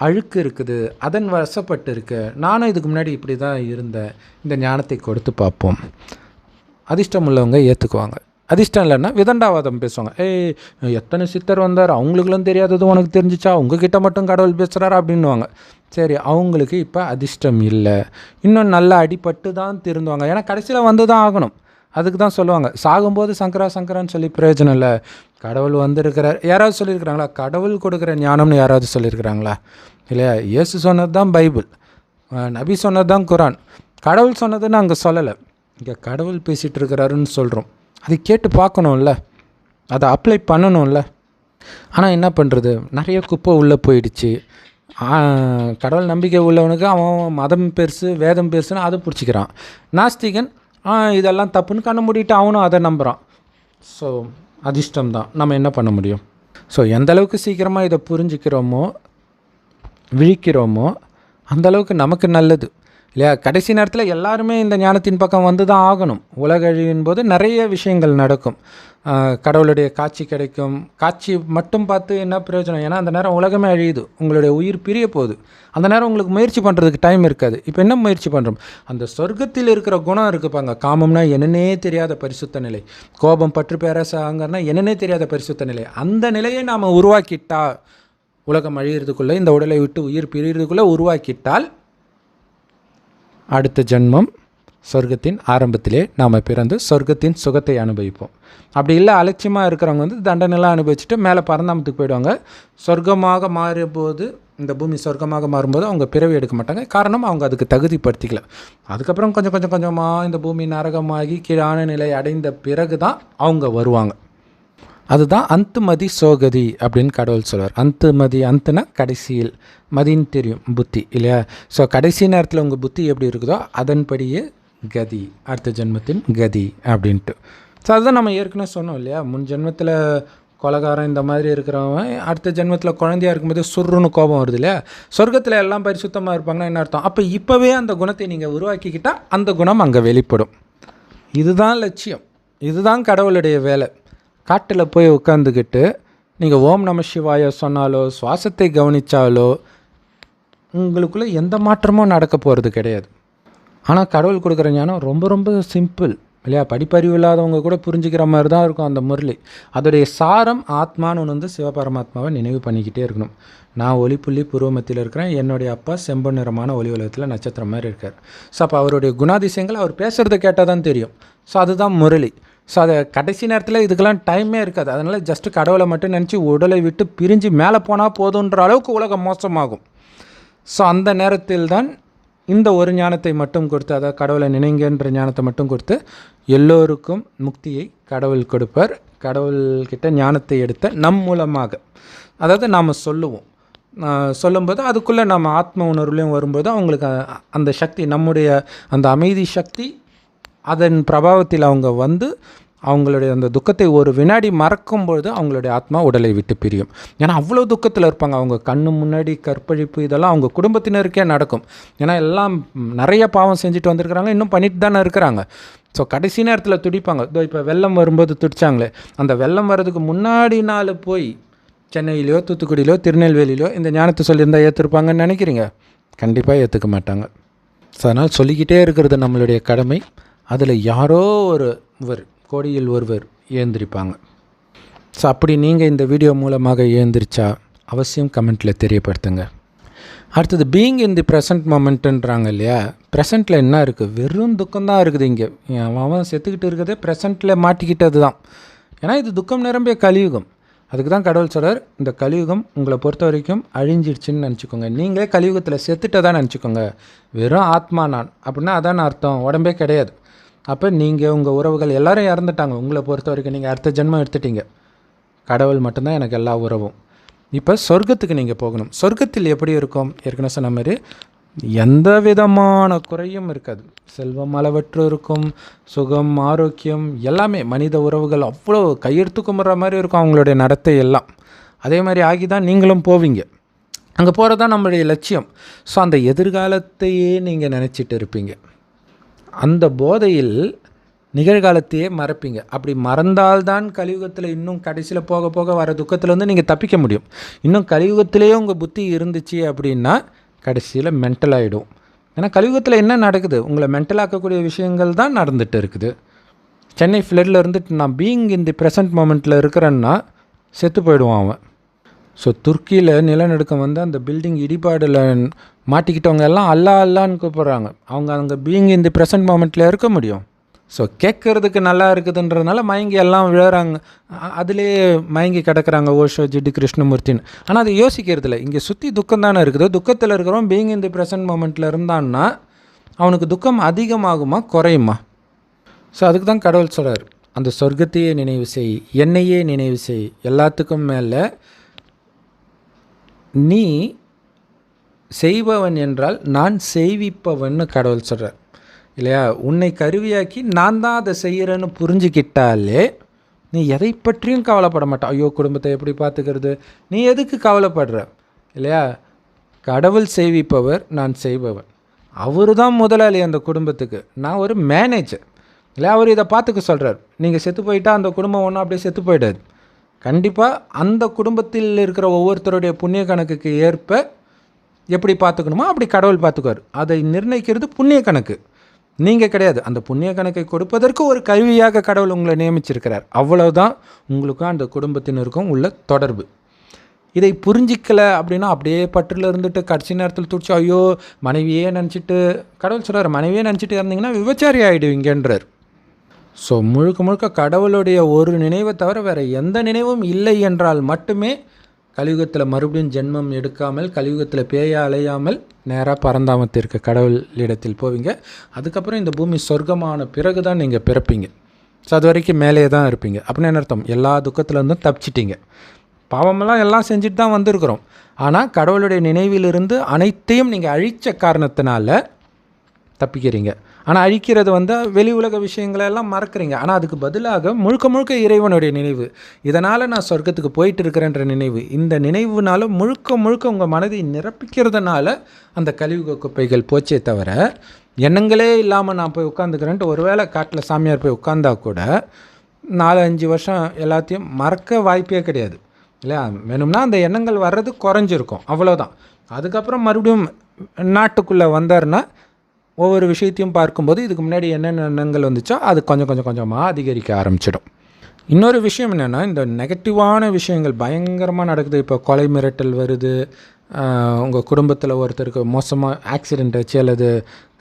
அழுக்கு இருக்குது, அதன் வசப்பட்டு இருக்கு, நானும் இதுக்கு முன்னாடி இப்படி தான் இருந்தேன், இந்த ஞானத்தை கொடுத்து பார்ப்போம். அதிர்ஷ்டம் உள்ளவங்க ஏற்றுக்குவாங்க. அதிர்ஷ்டம் இல்லைன்னா விதண்டாவாதம் பேசுவாங்க. எத்தனை சித்தர் வந்தார், அவங்களுக்குலாம் தெரியாதது உனக்கு தெரிஞ்சிச்சா, உங்ககிட்ட மட்டும் கடவுள் பேசுகிறாரா அப்படின்வாங்க. சரி, அவங்களுக்கு இப்போ அதிர்ஷ்டம் இல்லை, இன்னும் நல்லா அடிபட்டு தான் திருந்துவாங்க. ஏன்னா கடைசியில் வந்து தான் ஆகணும். அதுக்கு தான் சொல்லுவாங்க, சாகும்போது சங்கரா சங்கரான்னு சொல்லி பிரயோஜனம் இல்லை, கடவுள் வந்திருக்கிறார். யாராவது சொல்லியிருக்கிறாங்களா? கடவுள் கொடுக்குற ஞானம்னு யாராவது சொல்லியிருக்கிறாங்களா? இல்லையா? இயேசு சொன்னது தான் பைபிள், நபி சொன்னது தான் குரான். கடவுள் சொன்னதுன்னு அங்கே சொல்லலை, இங்கே கடவுள் பேசிகிட்டு இருக்கிறாருன்னு சொல்கிறோம். அதை கேட்டு பார்க்கணும்ல, அதை அப்ளை பண்ணணும்ல. ஆனால் என்ன பண்ணுறது, நிறைய குப்பை உள்ளே போயிடுச்சு. கடவுள் நம்பிக்கை உள்ளவனுக்கு அவன் மதம் பெருசு வேதம் பெருசுன்னு அதை பிடிச்சிக்கிறான். நாஸ்திகன் இதெல்லாம் தப்புன்னு கண்ண மூடிட்டு அவனும் அதை நம்புகிறான். ஸோ அதிர்ஷ்டம் தான், நம்ம என்ன பண்ண முடியும்? ஸோ எந்தளவுக்கு சீக்கிரமாக இதை புரிஞ்சுக்கிறோமோ விழிக்கிறோமோ அந்தளவுக்கு நமக்கு நல்லது இல்லையா? கடைசி நேரத்தில் எல்லாருமே இந்த ஞானத்தின் பக்கம் வந்து தான் ஆகணும். உலக அழிவின் போது நிறைய விஷயங்கள் நடக்கும். கடவுளுடைய காட்சி கிடைக்கும். காட்சி மட்டும் பார்த்து என்ன பிரயோஜனம்? ஏன்னா அந்த நேரம் உலகமே அழியுது, உங்களுடைய உயிர் பிரிய போகுது. அந்த நேரம் உங்களுக்கு முயற்சி பண்ணுறதுக்கு டைம் இருக்காது. இப்போ என்ன முயற்சி பண்ணுறோம்? அந்த சொர்க்கத்தில் இருக்கிற குணம் இருக்குப்பாங்க. காமம்னா என்னன்னே தெரியாத பரிசுத்த நிலை, கோபம் பற்று பேரசாங்கன்னா என்னன்னே தெரியாத பரிசுத்த நிலை. அந்த நிலையை நாம் உருவாக்கிட்டா, உலகம் அழியிறதுக்குள்ளே இந்த உடலை விட்டு உயிர் பிரியறதுக்குள்ளே உருவாக்கிட்டால் அடுத்த ஜென்மம் சொர்க்கத்தின் ஆரம்பத்திலே நாம் பிறந்து சொர்க்கத்தின் சுகத்தை அனுபவிப்போம். அப்படி இல்லை, அலட்சியமாக இருக்கிறவங்க வந்து தண்டனைலாம் அனுபவிச்சுட்டு மேலே பரந்தாமத்துக்கு போயிடுவாங்க. சொர்க்கமாக மாறும்போது, இந்த பூமி சொர்க்கமாக மாறும்போது அவங்க பிறவி எடுக்க மாட்டாங்க. காரணம், அவங்க அதுக்கு தகுதிப்படுத்திக்கல. அதுக்கப்புறம் கொஞ்சம் கொஞ்சமாக இந்த பூமி நரகமாகி கீழான நிலை அடைந்த பிறகு தான் அவங்க வருவாங்க. அதுதான் அந்துமதி சோகதி அப்படின்னு கடவுள் சொல்வார். அந்துமதி, அந்துனா கடைசியில், மதின்னு தெரியும் புத்தி இல்லையா? ஸோ கடைசி நேரத்தில் உங்கள் புத்தி எப்படி இருக்குதோ அதன்படியே கதி, அடுத்த ஜென்மத்தின் கதி அப்படின்ட்டு. ஸோ அதுதான் நம்ம ஏற்கனவே சொன்னோம் இல்லையா? முன் ஜென்மத்தில் கொலகாரம் இந்த மாதிரி இருக்கிறவன் அடுத்த ஜென்மத்தில் குழந்தையாக இருக்கும்போது சுருன்னு கோபம் வருது இல்லையா? சொர்க்கத்தில் எல்லாம் பரிசுத்தமாக இருப்பாங்கன்னா என்ன அர்த்தம்? அப்போ இப்போவே அந்த குணத்தை நீங்கள் உருவாக்கிக்கிட்டால் அந்த குணம் அங்கே வெளிப்படும். இதுதான் லட்சியம், இதுதான் கடவுளுடைய வேலை. காட்டில் போய் உட்காந்துக்கிட்டு நீங்கள் ஓம் நம சிவாய சொன்னாலோ சுவாசத்தை கவனித்தாலோ உங்களுக்குள்ளே எந்த மாற்றமும் நடக்க போகிறது கிடையாது. ஆனால் கடவுள் கொடுக்குற ஞானம் ரொம்ப ரொம்ப சிம்பிள் இல்லையா? படிப்பறிவு இல்லாதவங்க கூட புரிஞ்சுக்கிற மாதிரி தான் இருக்கும் அந்த முரளி. அதோடைய சாரம் ஆத்மான்னு ஒன்று வந்து சிவபரமாத்மாவை நினைவு பண்ணிக்கிட்டே இருக்கணும். நான் ஒளி புள்ளி பூர்வமத்தில் இருக்கிறேன், என்னுடைய அப்பா செம்பு நிறமான ஒளி உலகத்தில் நட்சத்திரம் மாதிரி இருக்கார். ஸோ அப்போ அவருடைய குணாதிசயங்கள் அவர் பேசுகிறத கேட்டால் தான் தெரியும். ஸோ அதுதான் முரளி. ஸோ அதை கடைசி நேரத்தில் இதுக்கெல்லாம் டைமே இருக்காது. அதனால் ஜஸ்ட்டு கடவுளை மட்டும் நினச்சி உடலை விட்டு பிரிஞ்சு மேலே போனால் போதுன்ற அளவுக்கு உலகம் மோசமாகும். ஸோ அந்த நேரத்தில் தான் இந்த ஒரு ஞானத்தை மட்டும் கொடுத்து, அதாவது கடவுளை நினைங்கன்ற ஞானத்தை மட்டும் கொடுத்து எல்லோருக்கும் முக்தியை கடவுள் கொடுப்பார். கடவுள்கிட்ட ஞானத்தை எடுத்த நம் மூலமாக, அதாவது நாம் சொல்லும்போது அதுக்குள்ளே நம்ம ஆத்ம உணர்வுலையும் வரும்போது அவங்களுக்கு அந்த சக்தி, நம்முடைய அந்த அமைதி சக்தி, அதன் பிரபாவத்தில் அவங்க வந்து அவங்களுடைய அந்த துக்கத்தை ஒரு வினாடி மறக்கும்பொழுது அவங்களுடைய ஆத்மா உடலை விட்டு பிரியும். ஏன்னா அவ்வளோ துக்கத்தில் இருப்பாங்க. அவங்க கண்ணு முன்னாடி கற்பழிப்பு இதெல்லாம் அவங்க குடும்பத்தினருக்கே நடக்கும். ஏன்னா எல்லாம் நிறைய பாவம் செஞ்சுட்டு வந்திருக்கிறாங்க, இன்னும் பண்ணிட்டு தானே இருக்கிறாங்க. ஸோ கடைசி நேரத்தில் துடிப்பாங்க. இதோ இப்போ வெள்ளம் வரும்போது துடிச்சாங்களே, அந்த வெள்ளம் வர்றதுக்கு முன்னாடி நாள் போய் சென்னையிலையோ தூத்துக்குடியிலையோ திருநெல்வேலியிலையோ இந்த ஞானத்தை சொல்லியிருந்தால் ஏற்றுருப்பாங்கன்னு நினைக்கிறீங்க? கண்டிப்பாக ஏற்றுக்க மாட்டாங்க. ஸோ அதனால் சொல்லிக்கிட்டே இருக்கிறது நம்மளுடைய கடமை. அதில் யாரோ ஒருவர், கோடியில் ஒருவர் ஏந்திரிப்பாங்க. ஸோ அப்படி நீங்கள் இந்த வீடியோ மூலமாக ஏந்திரிச்சா அவசியம் கமெண்ட்டில் தெரியப்படுத்துங்க. அடுத்தது பீயிங் இன் தி ப்ரெசன்ட் மொமெண்ட்டுன்றாங்க இல்லையா? ப்ரெசண்ட்டில் என்ன இருக்குது? வெறும் துக்கம்தான் இருக்குது. இங்கே அவன் செத்துக்கிட்டு இருக்கிறதே ப்ரெசண்ட்டில் மாட்டிக்கிட்டது தான். ஏன்னா இது துக்கம் நிரம்பிய கலியுகம். அதுக்கு தான் கடவுள் சொல்கிறார், இந்த கலியுகம் உங்களை பொறுத்த வரைக்கும் அழிஞ்சிடுச்சுன்னு நினச்சிக்கோங்க. நீங்களே கலியுகத்தில் செத்துட்டதான் நினச்சிக்கோங்க. வெறும் ஆத்மா நான் அப்படின்னா அதான் அர்த்தம், உடம்பே கிடையாது. அப்போ நீங்கள் உங்கள் உறவுகள் எல்லோரும் இறந்துட்டாங்க. உங்களை பொறுத்த வரைக்கும் நீங்கள் அடுத்த ஜென்மம் எடுத்துட்டீங்க. கடவுள் மட்டும்தான் எனக்கு எல்லா உறவும். இப்போ சொர்க்கத்துக்கு நீங்கள் போகணும். சொர்க்கத்தில் எப்படி இருக்கும்? ஏற்கனவே சொன்ன மாதிரி எந்த விதமான குறையும் இருக்காது. செல்வம் அளவற்று இருக்கும், சுகம், ஆரோக்கியம் எல்லாமே. மனித உறவுகள் அவ்வளோ கையெடுத்து கும்பிட்ற மாதிரி இருக்கும் அவங்களுடைய நடத்தை எல்லாம். அதே மாதிரி ஆகி தான் நீங்களும் போவீங்க. அங்கே போகிறது தான் நம்மளுடைய லட்சியம். ஸோ அந்த எதிர்காலத்தையே நீங்கள் நினச்சிட்டு இருப்பீங்க. அந்த போதையில் நிகழ்காலத்தையே மறப்பீங்க. அப்படி மறந்தால்தான் கலியுகத்தில் இன்னும் கடைசியில் போக போக வர துக்கத்தில் நீங்கள் தப்பிக்க முடியும். இன்னும் கலியுகத்திலேயே உங்கள் புத்தி இருந்துச்சு அப்படின்னா கடைசியில் மென்டல் ஆகிடும். ஏன்னா கலியுகத்தில் என்ன நடக்குது, உங்களை மென்டலாக்கக்கூடிய விஷயங்கள் தான் நடந்துகிட்டு இருக்குது. சென்னை ஃப்ளட்டில் இருந்துட்டு நான் பீயிங் இன் தி ப்ரெசன்ட் மொமெண்ட்டில் இருக்கிறேன்னா செத்து போயிடுவான் அவன். ஸோ துர்க்கியில் நிலநடுக்கம் வந்து அந்த பில்டிங் இடிபாடில் மாட்டிக்கிட்டவங்க எல்லாம் அல்லா அல்லான்னு கூப்பிட்றாங்க. அவங்க அங்கே பீயிங் இன் தி ப்ரெசன்ட் மொமெண்ட்டில் இருக்க முடியும். ஸோ கேட்குறதுக்கு நல்லா இருக்குதுன்றதுனால மயங்கி எல்லாம் விழுறாங்க, அதிலே மயங்கி கிடக்கிறாங்க ஓஷோ, ஜிடி கிருஷ்ணமூர்த்தின்னு. ஆனால் அதை யோசிக்கிறதில்ல. இங்கே சுற்றி துக்கம் தானே இருக்குது. துக்கத்தில் இருக்கிறவன் பீயிங் இன் தி ப்ரெசன்ட் மொமெண்ட்டில் இருந்தான்னா அவனுக்கு துக்கம் அதிகமாகுமா குறையுமா? ஸோ அதுக்கு தான் கடவுள் சொல்கிறார், அந்த சொர்க்கத்தையே நினைவு செய், என்னையே நினைவு செய், எல்லாத்துக்கும் மேலே நீ செய்பவன் என்றால் நான் செய்விப்பவன்னு கடவுள் சொல்கிறார் இல்லையா? உன்னை கருவியாக்கி நான் தான் அதை செய்கிறேன்னு புரிஞ்சுக்கிட்டாலே நீ எதை பற்றியும் கவலைப்பட மாட்டான். ஐயோ குடும்பத்தை எப்படி பார்த்துக்கிறது, நீ எதுக்கு கவலைப்படுற இல்லையா? கடவுள் செய்விப்பவர், நான் செய்பவன். அவர் தான் முதலாளி அந்த குடும்பத்துக்கு, நான் ஒரு மேனேஜர் இல்லையா? அவர் இதை பார்த்துக்க சொல்கிறார். நீங்கள் செத்து போயிட்டால் அந்த குடும்பம் ஒன்றும் அப்படியே செத்து போயிடாது. கண்டிப்பாக அந்த குடும்பத்தில் இருக்கிற ஒவ்வொருத்தருடைய புண்ணிய கணக்குக்கு ஏற்ப எப்படி பார்த்துக்கணுமோ அப்படி கடவுள் பார்த்துக்குவார். அதை நிர்ணயிக்கிறது புண்ணிய கணக்கு, நீங்கள் கிடையாது. அந்த புண்ணிய கணக்கை கொடுப்பதற்கு ஒரு கருவியாக கடவுள் உங்களை நியமிச்சிருக்கிறார். அவ்வளவுதான் உங்களுக்கும் அந்த குடும்பத்தினருக்கும் உள்ள தொடர்பு. இதை புரிஞ்சிக்கலை அப்படின்னா அப்படியே பற்றில் இருந்துட்டு கடைசி நேரத்தில் துடிச்சு ஐயோ மனைவியே நினச்சிட்டு, கடவுள் சொல்கிறார் மனைவியே நினச்சிட்டு இருந்தீங்கன்னா விபச்சாரி ஆகிடுவீங்கன்றார். ஸோ முழுக்க முழுக்க கடவுளுடைய ஒரு நினைவை தவிர வேறு எந்த நினைவும் இல்லை என்றால் மட்டுமே கலியுகத்தில் மறுபடியும் ஜென்மம் எடுக்காமல், கலியுகத்தில் பேய அலையாமல் நேராக பரந்தாமத்திற்கு கடவுள் இடத்தில் போவீங்க. அதுக்கப்புறம் இந்த பூமி சொர்க்கமான பிறகு தான் நீங்கள் பிறப்பீங்க. ஸோ அது வரைக்கும் மேலே தான் இருப்பீங்க. அப்படின்னு என்ன அர்த்தம், எல்லா துக்கத்துலேருந்தும் தப்பிச்சிட்டிங்க. பாவமெல்லாம் எல்லாம் செஞ்சுட்டு தான் வந்திருக்கிறோம். ஆனால் கடவுளுடைய நினைவிலிருந்து அனைத்தையும் நீங்கள் அழித்த காரணத்தினால தப்பிக்கிறீங்க. ஆனால் அழிக்கிறது வந்து வெளி உலக விஷயங்களெல்லாம் மறக்கிறீங்க. ஆனால் அதுக்கு பதிலாக முழுக்க முழுக்க இறைவனுடைய நினைவு, இதனால் நான் சொர்க்கத்துக்கு போயிட்டு இருக்கிறேன்ற நினைவு, இந்த நினைவுனால முழுக்க முழுக்க உங்கள் மனதை நிரப்பிக்கிறதுனால அந்த கலியுக குப்பைகள் போச்சே தவிர எண்ணங்களே இல்லாமல் நான் போய் உட்காந்துக்கிறேன்ட்டு ஒருவேளை காட்டில் சாமியார் போய் உட்காந்தா கூட 4-5 வருஷம் எல்லாத்தையும் மறக்க வாய்ப்பே கிடையாது இல்லையா? வேணும்னா அந்த எண்ணங்கள் வர்றது குறைஞ்சிருக்கும், அவ்வளோதான். அதுக்கப்புறம் மறுபடியும் நாட்டுக்குள்ளே வந்தார்னா ஒவ்வொரு விஷயத்தையும் பார்க்கும்போது இதுக்கு முன்னாடி என்னென்ன எண்ணங்கள் வந்துச்சோ அது கொஞ்சம் கொஞ்சமாக அதிகரிக்க ஆரம்பிச்சிடும். இன்னொரு விஷயம் என்னென்னா, இந்த நெகட்டிவான விஷயங்கள் பயங்கரமாக நடக்குது. இப்போ கொலை மிரட்டல் வருது, உங்கள் குடும்பத்தில் ஒருத்தருக்கு மோசமாக ஆக்சிடெண்ட் ஆச்சு, அல்லது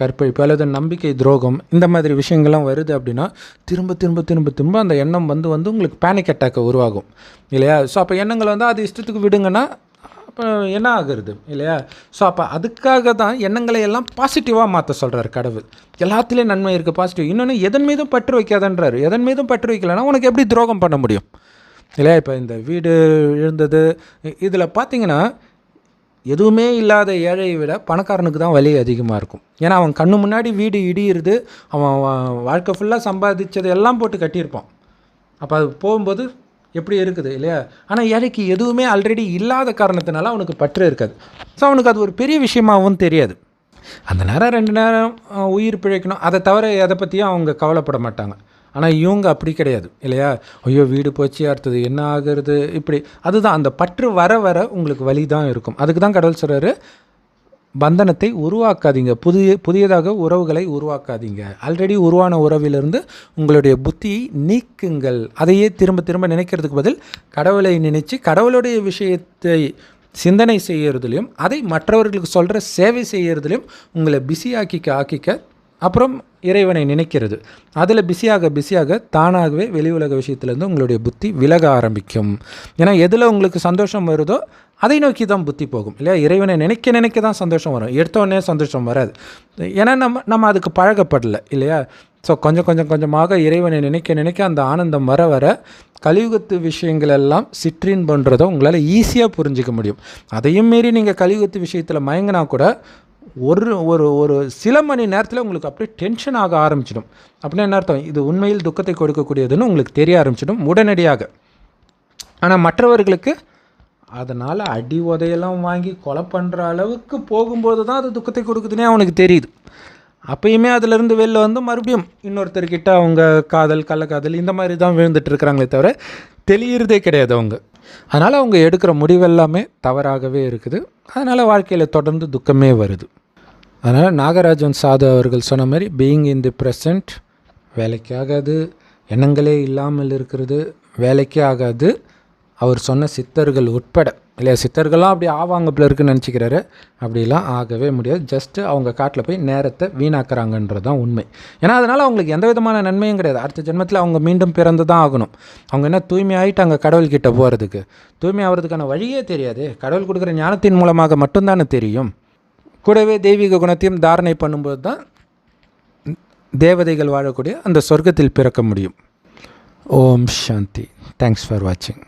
கற்பழிப்பு, அல்லது நம்பிக்கை துரோகம், இந்த மாதிரி விஷயங்கள்லாம் வருது அப்படின்னா திரும்ப திரும்ப திரும்ப திரும்ப அந்த எண்ணம் வந்து உங்களுக்கு பேனிக் அட்டாக்கை உருவாகும் இல்லையா? ஸோ அப்போ எண்ணங்கள் வந்து அது இஷ்டத்துக்கு விடுங்கன்னா அப்போ என்ன ஆகுறது இல்லையா? ஸோ அப்போ அதுக்காக தான் எண்ணங்களை எல்லாம் பாசிட்டிவாக மாற்ற சொல்கிறார் கடவுள். எல்லாத்துலேயும் நன்மை இருக்குது, பாசிட்டிவ். இன்னொன்று எதன் மீதும் பற்று வைக்காதன்றார். எதன் மீதும் பற்று வைக்கலைன்னா உனக்கு எப்படி துரோகம் பண்ண முடியும் இல்லையா? இப்போ இந்த வீடு எழுந்தது இதில் பார்த்திங்கன்னா எதுவுமே இல்லாத ஏழையை விட பணக்காரனுக்கு தான் வலி அதிகமாக இருக்கும். ஏன்னா அவன் கண்ணு முன்னாடி வீடு இடியிறது, அவன் வாழ்க்கை ஃபுல்லாக சம்பாதிச்சது எல்லாம் போட்டு கட்டியிருப்பான். அப்போ அது போகும்போது எப்படி இருக்குது இல்லையா? ஆனால் ஏழைக்கு எதுவுமே ஆல்ரெடி இல்லாத காரணத்தினால அவனுக்கு பற்று இருக்காது. ஸோ அவனுக்கு அது ஒரு பெரிய விஷயமாகவும் தெரியாது. அந்த நேரம் 2 நேரம் உயிர் பிழைக்கணும், அதை தவிர எதை பற்றியும் அவங்க கவலைப்பட மாட்டாங்க. ஆனால் இவங்க அப்படி கிடையாது இல்லையா? ஐயோ வீடு போச்சு, அடுத்தது என்ன ஆகிறது, இப்படி. அதுதான் அந்த பற்று வர வர உங்களுக்கு வலி தான் இருக்கும். அதுக்கு தான் கடவுள் சொல்கிறாரு, பந்தனத்தை உருவாக்காதீங்க, புதியதாக உறவுகளை உருவாக்காதீங்க. ஆல்ரெடி உருவான உறவிலிருந்து உங்களுடைய புத்தியை நீக்குங்கள். அதையே திரும்ப திரும்ப நினைக்கிறதுக்கு பதில் கடவுளை நினைச்சு கடவுளுடைய விஷயத்தை சிந்தனை செய்கிறதுலையும் அதை மற்றவர்களுக்கு சொல்கிற சேவை செய்கிறதுலையும் உங்களை ஆக்கிக்க அப்புறம் இறைவனை நினைக்கிறது. அதில் பிஸியாக தானாகவே வெளி உலக விஷயத்துலேருந்து உங்களுடைய புத்தி விலக ஆரம்பிக்கும். ஏன்னா எதில் உங்களுக்கு சந்தோஷம் வருதோ அதை நோக்கி தான் புத்தி போகும் இல்லையா? இறைவனை நினைக்க தான் சந்தோஷம் வரும், எடுத்தோடனே சந்தோஷம் வராது. ஏன்னா நம்ம அதுக்கு பழகப்படலை இல்லையா? ஸோ கொஞ்சமாக இறைவனை நினைக்க அந்த ஆனந்தம் வர கலியுகத்து விஷயங்கள் எல்லாம் சிற்றின் பண்ணுறதை உங்களால் ஈஸியாக புரிஞ்சிக்க முடியும். அதையும் மீறி நீங்கள் கலியுகத்து விஷயத்தில் மயங்கினா கூட ஒரு சில மணி நேரத்தில் உங்களுக்கு அப்படியே டென்ஷன் ஆக ஆரம்பிச்சிடும். அப்படின்னா என்ன அர்த்தம், இது உண்மையில் துக்கத்தை கொடுக்கக்கூடியதுன்னு உங்களுக்கு தெரிய ஆரம்பிச்சிடும் உடனடியாக. ஆனால் மற்றவர்களுக்கு அதனால் அடி உதையெல்லாம் வாங்கி கொலை பண்ணுற அளவுக்கு போகும்போது தான் அது துக்கத்தை கொடுக்குதுன்னே அவனுக்கு தெரியுது. அப்பயுமே அதிலிருந்து வெளில வந்து மறுபடியும் இன்னொருத்தர்கிட்ட அவங்க காதல், கள்ளக்காதல் இந்த மாதிரி தான் விழுந்துட்டு இருக்கிறாங்களே தவிர தெளியிறதே கிடையாது அவங்க. அதனால் அவங்க எடுக்கிற முடிவெல்லாமே தவறாகவே இருக்குது. அதனால் வாழ்க்கையில் தொடர்ந்து துக்கமே வருது. அதனால் நாகராஜன் சாது அவர்கள் சொன்ன மாதிரி பீயிங் இன் தி ப்ரெசண்ட் வேலைக்கு ஆகாது, எண்ணங்களே இல்லாமல் இருக்கிறது வேலைக்கே ஆகாது. அவர் சொன்ன சித்தர்கள் உட்பட இல்லையா, சித்தர்கள்லாம் அப்படி ஆவாங்க போல இருக்குன்னு நினச்சிக்கிறாரு. அப்படிலாம் ஆகவே முடியாது. ஜஸ்ட்டு அவங்க காட்டில் போய் நேரத்தை வீணாக்குறாங்கன்றது தான் உண்மை. ஏன்னா அதனால் அவங்களுக்கு எந்த விதமான நன்மையும் கிடையாது. அடுத்த ஜென்மத்தில் அவங்க மீண்டும் பிறந்து தான் ஆகணும். அவங்க என்ன தூய்மை ஆகிட்டு அங்கே கடவுள்கிட்ட போகிறதுக்கு, தூய்மை ஆகிறதுக்கான வழியே தெரியாது. கடவுள் கொடுக்குற ஞானத்தின் மூலமாக மட்டும்தானே தெரியும். கூடவே தெய்வீக குணத்தையும் தாரணை பண்ணும்போது தான் தேவதைகள் வாழக்கூடிய அந்த சொர்க்கத்தில் பிறக்க முடியும். ஓம் சாந்தி. தேங்க்ஸ் ஃபார் வாட்சிங்.